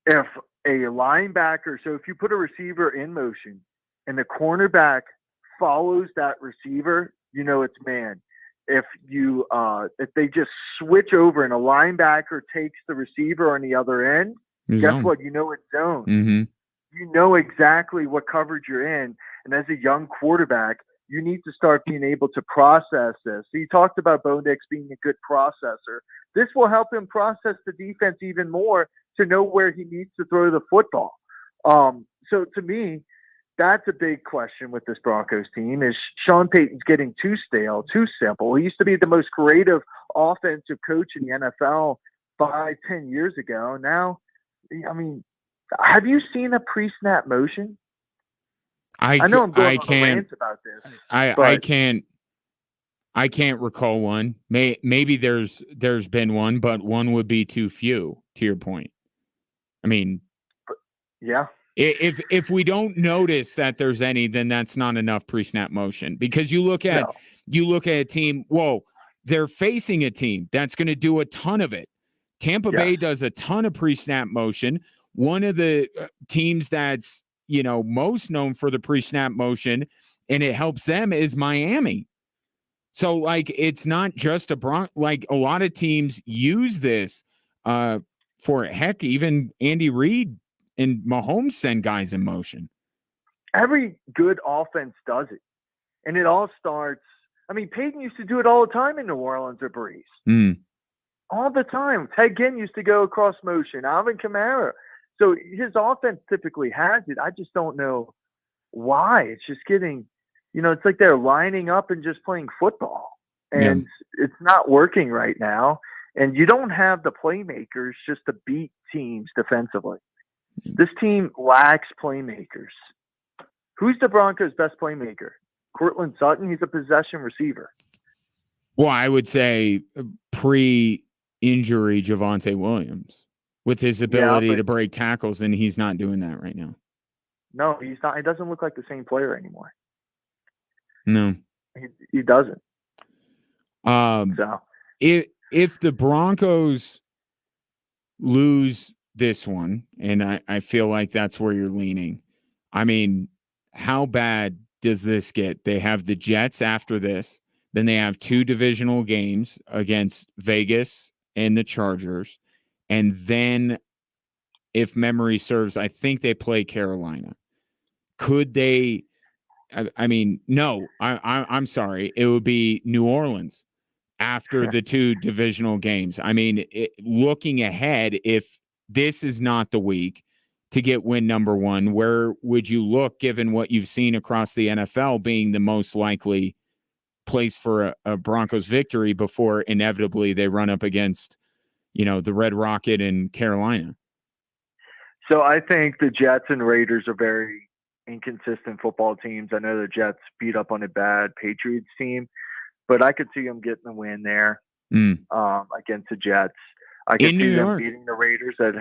if a linebacker, so if you put a receiver in motion and the cornerback follows that receiver, it's man. If they just switch over and a linebacker takes the receiver on the other end, guess what? It's zone. Mm-hmm. You know exactly what coverage you're in. And as a young quarterback, you need to start being able to process this. So you talked about Bo Nix being a good processor. This will help him process the defense even more to know where he needs to throw the football. So to me, that's a big question with this Broncos team. Is Sean Payton's getting too stale, too simple? He used to be the most creative offensive coach in the NFL 5-10 years ago. Now, I mean, Have you seen a pre-snap motion? I know I'm going on a rant about this. I can't recall one. Maybe there's been one, but one would be too few, to your point. I mean, yeah. If we don't notice that there's any, then that's not enough pre-snap motion, because you look at a team, they're facing a team that's going to do a ton of it. Tampa Bay does a ton of pre-snap motion. One of the teams that's, most known for the pre-snap motion, and it helps them, is Miami. So, like, it's not just a lot of teams use this for, heck, even Andy Reid and Mahomes send guys in motion. Every good offense does it. And it all starts, Peyton used to do it all the time in New Orleans or Breeze. All the time. Ted Ginn used to go across motion. Alvin Kamara. So his offense typically has it. I just don't know why. It's just getting, it's like they're lining up and just playing football. And it's not working right now. And you don't have the playmakers just to beat teams defensively. This team lacks playmakers. Who's the Broncos' best playmaker? Cortland Sutton. He's a possession receiver. Well, I would say pre-injury Javonte Williams, with his ability to break tackles, and he's not doing that right now. No, he's not. He doesn't look like the same player anymore. No. He doesn't. So if the Broncos lose this one, and I feel like that's where you're leaning, how bad does this get? They have the Jets after this. Then they have 2 divisional games against Vegas and the Chargers. And then, if memory serves, I think they play Carolina. Could they? No, I'm sorry. It would be New Orleans after the 2 divisional games. Looking ahead, if this is not the week to get win number 1, where would you look, given what you've seen across the NFL being the most likely place for a Broncos victory before inevitably they run up against, the Red Rocket in Carolina? So I think the Jets and Raiders are very inconsistent football teams. I know the Jets beat up on a bad Patriots team, but I could see them getting a win there against the Jets. I could see them beating the Raiders at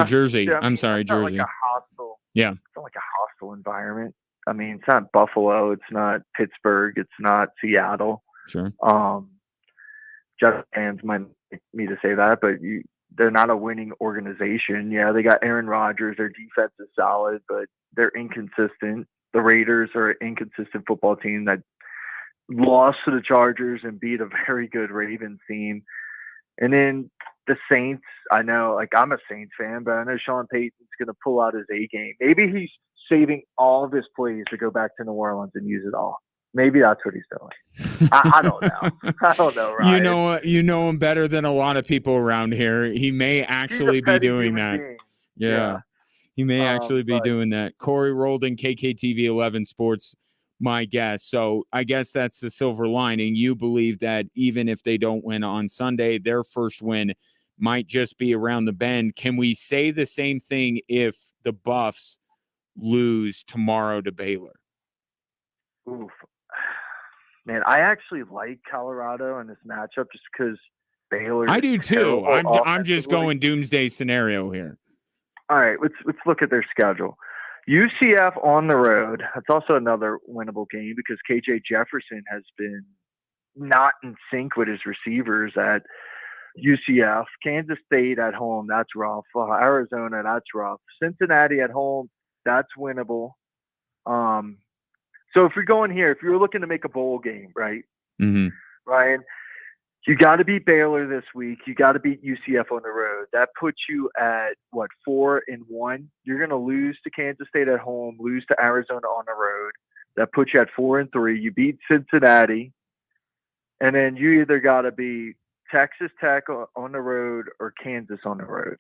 Jersey. Jersey. Like a hostile. Yeah. It's not like a hostile environment. It's not Buffalo. It's not Pittsburgh. It's not Seattle. Sure. Jets fans might like me to say that, but they're not a winning organization. Yeah, they got Aaron Rodgers. Their defense is solid, but they're inconsistent. The Raiders are an inconsistent football team that lost to the Chargers and beat a very good Ravens team. And then the Saints, I know, I'm a Saints fan, but I know Sean Payton's going to pull out his A game. Maybe he's saving all of his plays to go back to New Orleans and use it all. Maybe that's what he's doing. I don't know. I don't know, Ryan. You know him better than a lot of people around here. He may actually be doing that. Yeah. He may actually be doing that. Corey Roldan, KKTV 11 Sports, my guess. So I guess that's the silver lining. You believe that even if they don't win on Sunday, their first win might just be around the bend. Can we say the same thing if the Buffs lose tomorrow to Baylor? Oof. Man, I actually like Colorado in this matchup just because Baylor. I do too. I'm just going doomsday scenario here. All right, let's look at their schedule. UCF on the road. That's also another winnable game because KJ Jefferson has been not in sync with his receivers at UCF. Kansas State at home, that's rough. Arizona, that's rough. Cincinnati at home, that's winnable. So if you're going here, if you're looking to make a bowl game, right, Ryan, you got to beat Baylor this week. You got to beat UCF on the road. That puts you at, 4-1? You're going to lose to Kansas State at home, lose to Arizona on the road. That puts you at 4-3. You beat Cincinnati. And then you either got to beat Texas Tech on the road or Kansas on the road.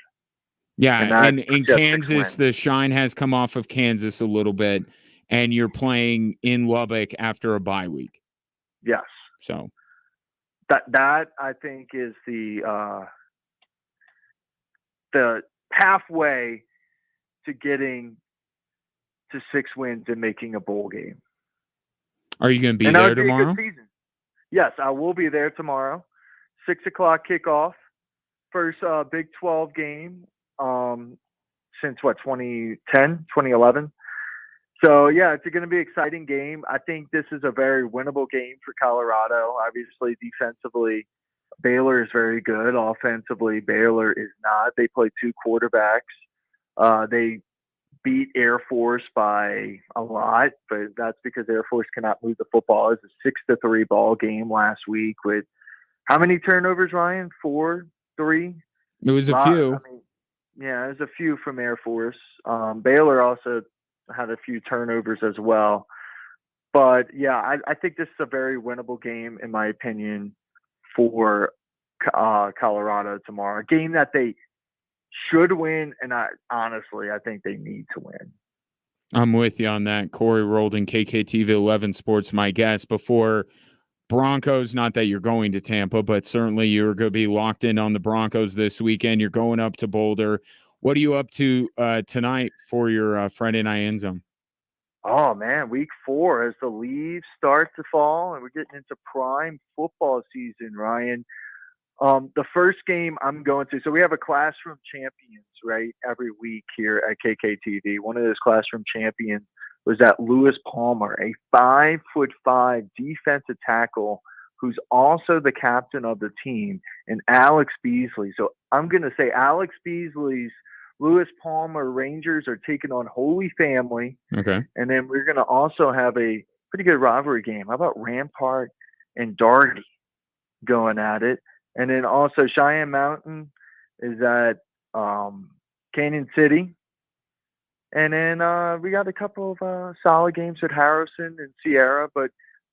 Yeah, and in Kansas, the shine has come off of Kansas a little bit, and you're playing in Lubbock after a bye week. Yes. So that I think is the halfway to getting to 6 wins and making a bowl game. Are you going to be and that there would be a tomorrow? good season. Yes, I will be there tomorrow. 6 o'clock kickoff. First Big 12 game since 2010, 2011. So, yeah, it's going to be an exciting game. I think this is a very winnable game for Colorado. Obviously, defensively, Baylor is very good. Offensively, Baylor is not. They play 2 quarterbacks. They beat Air Force by a lot, but that's because Air Force cannot move the football. It was a 6-3 ball game last week with how many turnovers, Ryan? 4, 3? It was a few. Yeah, there's a few from Air Force. Baylor also had a few turnovers as well. But, yeah, I think this is a very winnable game, in my opinion, for Colorado tomorrow. A game that they should win, and I think they need to win. I'm with you on that. Corey Roldan, KKTV 11 Sports, my guest. Before Broncos, not that you're going to Tampa, but certainly you're going to be locked in on the Broncos this weekend. You're going up to Boulder. What are you up to tonight for your Friday night end zone? Oh, man, week 4 as the leaves start to fall, and we're getting into prime football season, Ryan. The first game I'm going to, so we have a classroom champions, right, every week here at KKTV. One of those classroom champions was that Lewis Palmer, a 5'5" defensive tackle who's also the captain of the team, and Alex Beasley. So I'm going to say Alex Beasley's Lewis Palmer Rangers are taking on Holy Family. Okay. And then we're going to also have a pretty good rivalry game. How about Rampart and Darty going at it? And then also Cheyenne Mountain is at Canyon City. And then we got a couple of solid games at Harrison and Sierra. But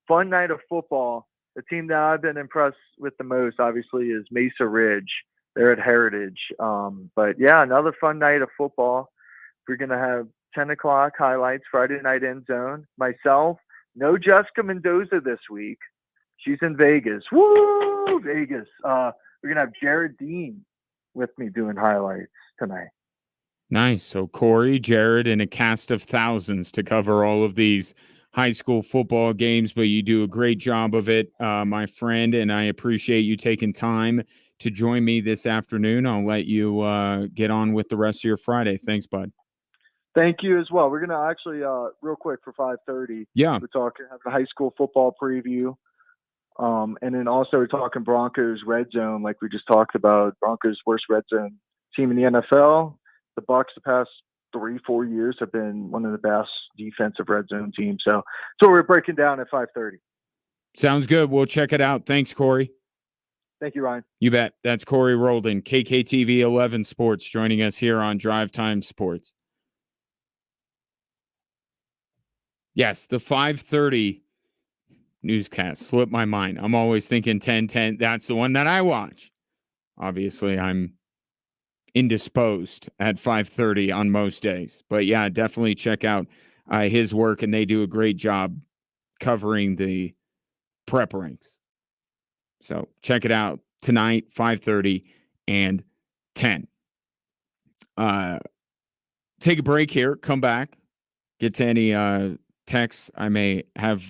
fun night of football. The team that I've been impressed with the most, obviously, is Mesa Ridge. They're at Heritage. But, yeah, another fun night of football. We're going to have 10 o'clock highlights, Friday night end zone. Myself, no Jessica Mendoza this week. She's in Vegas. Woo! Vegas. We're going to have Jared Dean with me doing highlights tonight. Nice. So Corey, Jared, and a cast of thousands to cover all of these high school football games, but you do a great job of it, my friend, and I appreciate you taking time to join me this afternoon. I'll let you get on with the rest of your Friday. Thanks, bud. Thank you as well. We're going to actually, real quick for 5:30, yeah, we're talking, have a high school football preview. And then also we're talking Broncos red zone, like we just talked about. Broncos worst red zone team in the NFL. The Bucs the past 3-4 years have been one of the best defensive red zone teams. So we're breaking down at 5:30. Sounds good. We'll check it out. Thanks, Corey. Thank you, Ryan. You bet. That's Corey Roldan, KKTV 11 Sports, joining us here on Drive Time Sports. Yes, the 5:30 newscast slipped my mind. I'm always thinking 10:10. That's the one that I watch. Obviously, I'm indisposed at 5:30 on most days. But yeah, definitely check out his work, and they do a great job covering the prep ranks. So check it out tonight, 5:30 and 10. Take a break here, come back, get to any texts I may have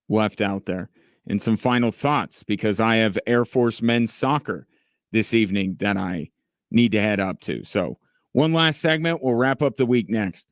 left out there, and some final thoughts, because I have Air Force men's soccer this evening that I need to head up to. So one last segment. We'll wrap up the week next.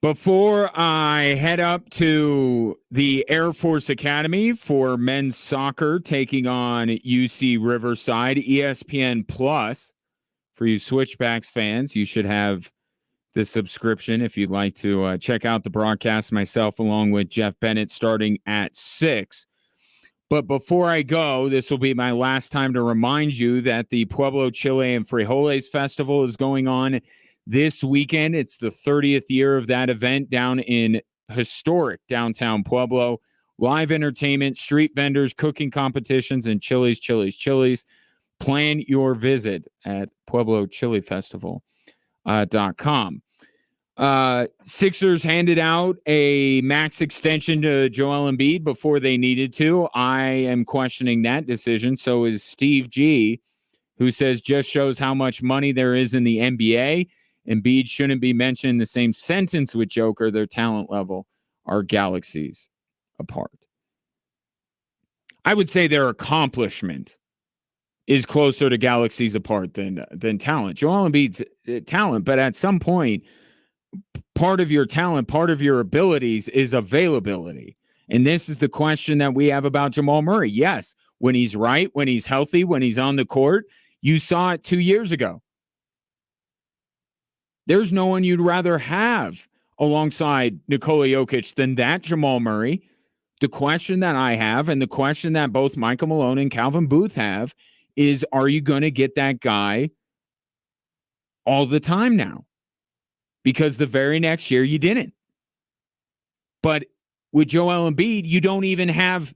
Before I head up to the Air Force Academy for men's soccer taking on UC Riverside, ESPN Plus, for you Switchbacks fans, you should have the subscription if you'd like to check out the broadcast myself along with Jeff Bennett starting at 6. But before I go, this will be my last time to remind you that the Pueblo Chile and Frijoles Festival is going on this weekend. It's the 30th year of that event down in historic downtown Pueblo. Live entertainment, street vendors, cooking competitions, and Chili's. Plan your visit at PuebloChiliFestival.com. Sixers handed out a max extension to Joel Embiid before they needed to. I am questioning that decision. So is Steve G, who says just shows how much money there is in the NBA. Embiid shouldn't be mentioned in the same sentence with Joker. Their talent level are galaxies apart. I would say their accomplishment is closer to galaxies apart than talent. Joel Embiid's talent, but at some point, part of your talent, part of your abilities is availability. And this is the question that we have about Jamal Murray. Yes, when he's right, when he's healthy, when he's on the court, you saw it 2 years ago. There's no one you'd rather have alongside Nikola Jokic than that Jamal Murray. The question that I have, and the question that both Michael Malone and Calvin Booth have, is are you going to get that guy all the time now? Because the very next year you didn't. But with Joel Embiid, you don't even have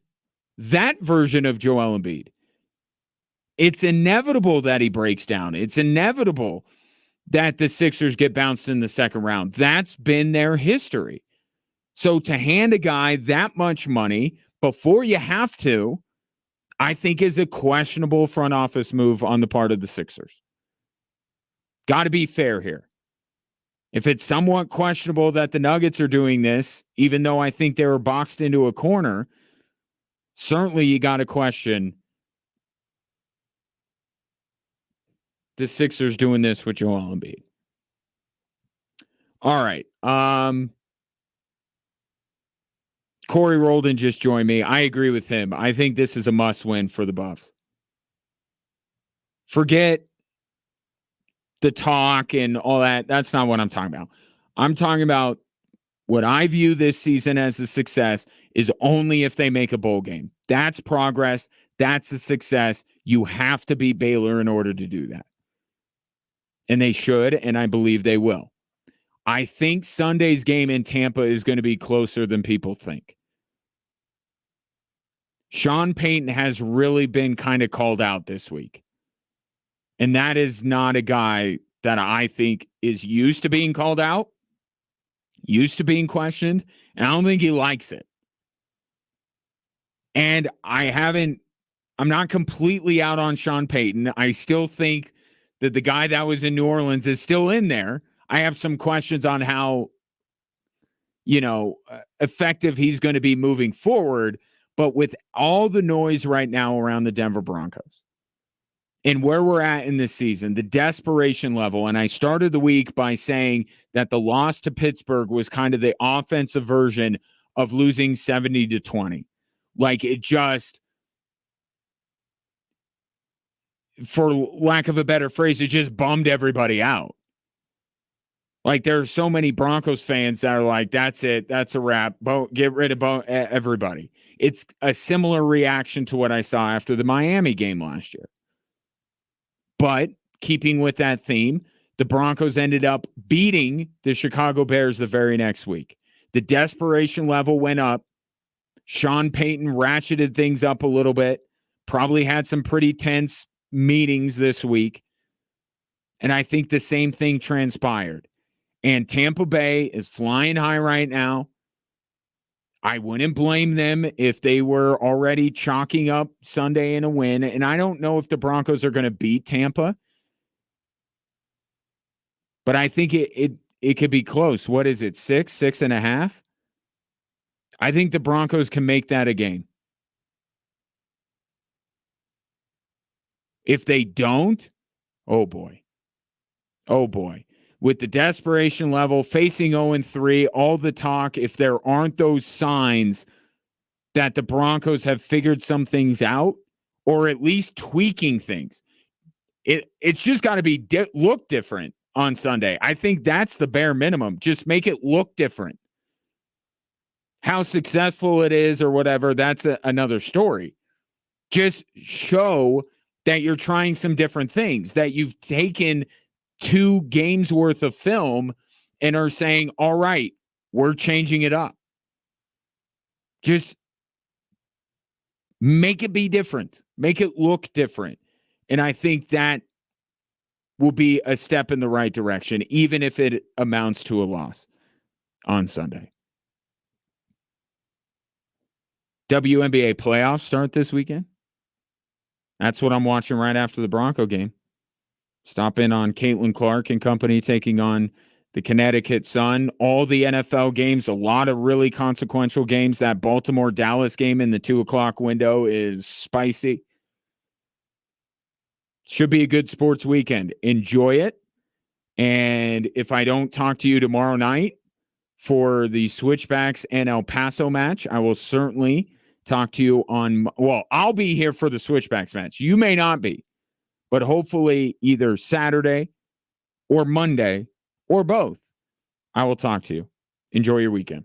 that version of Joel Embiid. It's inevitable that he breaks down. It's inevitable that the Sixers get bounced in the second round. That's been their history. So to hand a guy that much money before you have to, I think is a questionable front office move on the part of the Sixers. Got to be fair here. If it's somewhat questionable that the Nuggets are doing this, even though I think they were boxed into a corner, certainly you got to question the Sixers doing this with Joel Embiid. All right. Corey Roldan just joined me. I agree with him. I think this is a must-win for the Buffs. Forget the talk and all that. That's not what I'm talking about. I'm talking about what I view this season as a success is only if they make a bowl game. That's progress. That's a success. You have to beat Baylor in order to do that. And they should, and I believe they will. I think Sunday's game in Tampa is going to be closer than people think. Sean Payton has really been kind of called out this week. And that is not a guy that I think is used to being called out, used to being questioned, and I don't think he likes it. And I'm not completely out on Sean Payton. I still think that the guy that was in New Orleans is still in there. I have some questions on how, effective he's going to be moving forward. But with all the noise right now around the Denver Broncos and where we're at in this season, the desperation level, and I started the week by saying that the loss to Pittsburgh was kind of the offensive version of losing 70-20. Like it just, for lack of a better phrase, it just bummed everybody out. Like there are so many Broncos fans that are like, that's it. That's a wrap. Get rid of everybody. It's a similar reaction to what I saw after the Miami game last year. But keeping with that theme, the Broncos ended up beating the Chicago Bears the very next week. The desperation level went up. Sean Payton ratcheted things up a little bit. Probably had some pretty tense meetings this week. And I think the same thing transpired. And Tampa Bay is flying high right now. I wouldn't blame them if they were already chalking up Sunday in a win. And I don't know if the Broncos are going to beat Tampa. But I think it could be close. What is it, 6.5? I think the Broncos can make that a game. If they don't, oh boy. Oh boy. with the desperation level, facing 0-3, all the talk, if there aren't those signs that the Broncos have figured some things out or at least tweaking things, it's just got to be look different on Sunday. I think that's the bare minimum. Just make it look different. How successful it is or whatever, that's another story. Just show that you're trying some different things, that you've taken 2 games worth of film and are saying, all right, we're changing it up. Just make it be different. Make it look different. And I think that will be a step in the right direction, even if it amounts to a loss on Sunday. WNBA playoffs start this weekend. That's what I'm watching right after the Bronco game. Stop in on Caitlin Clark and company taking on the Connecticut Sun. All the NFL games, a lot of really consequential games. That Baltimore-Dallas game in the 2:00 window is spicy. Should be a good sports weekend. Enjoy it. And if I don't talk to you tomorrow night for the Switchbacks and El Paso match, I will certainly talk to you on, well, I'll be here for the Switchbacks match. You may not be, but hopefully either Saturday or Monday or both, I will talk to you. Enjoy your weekend.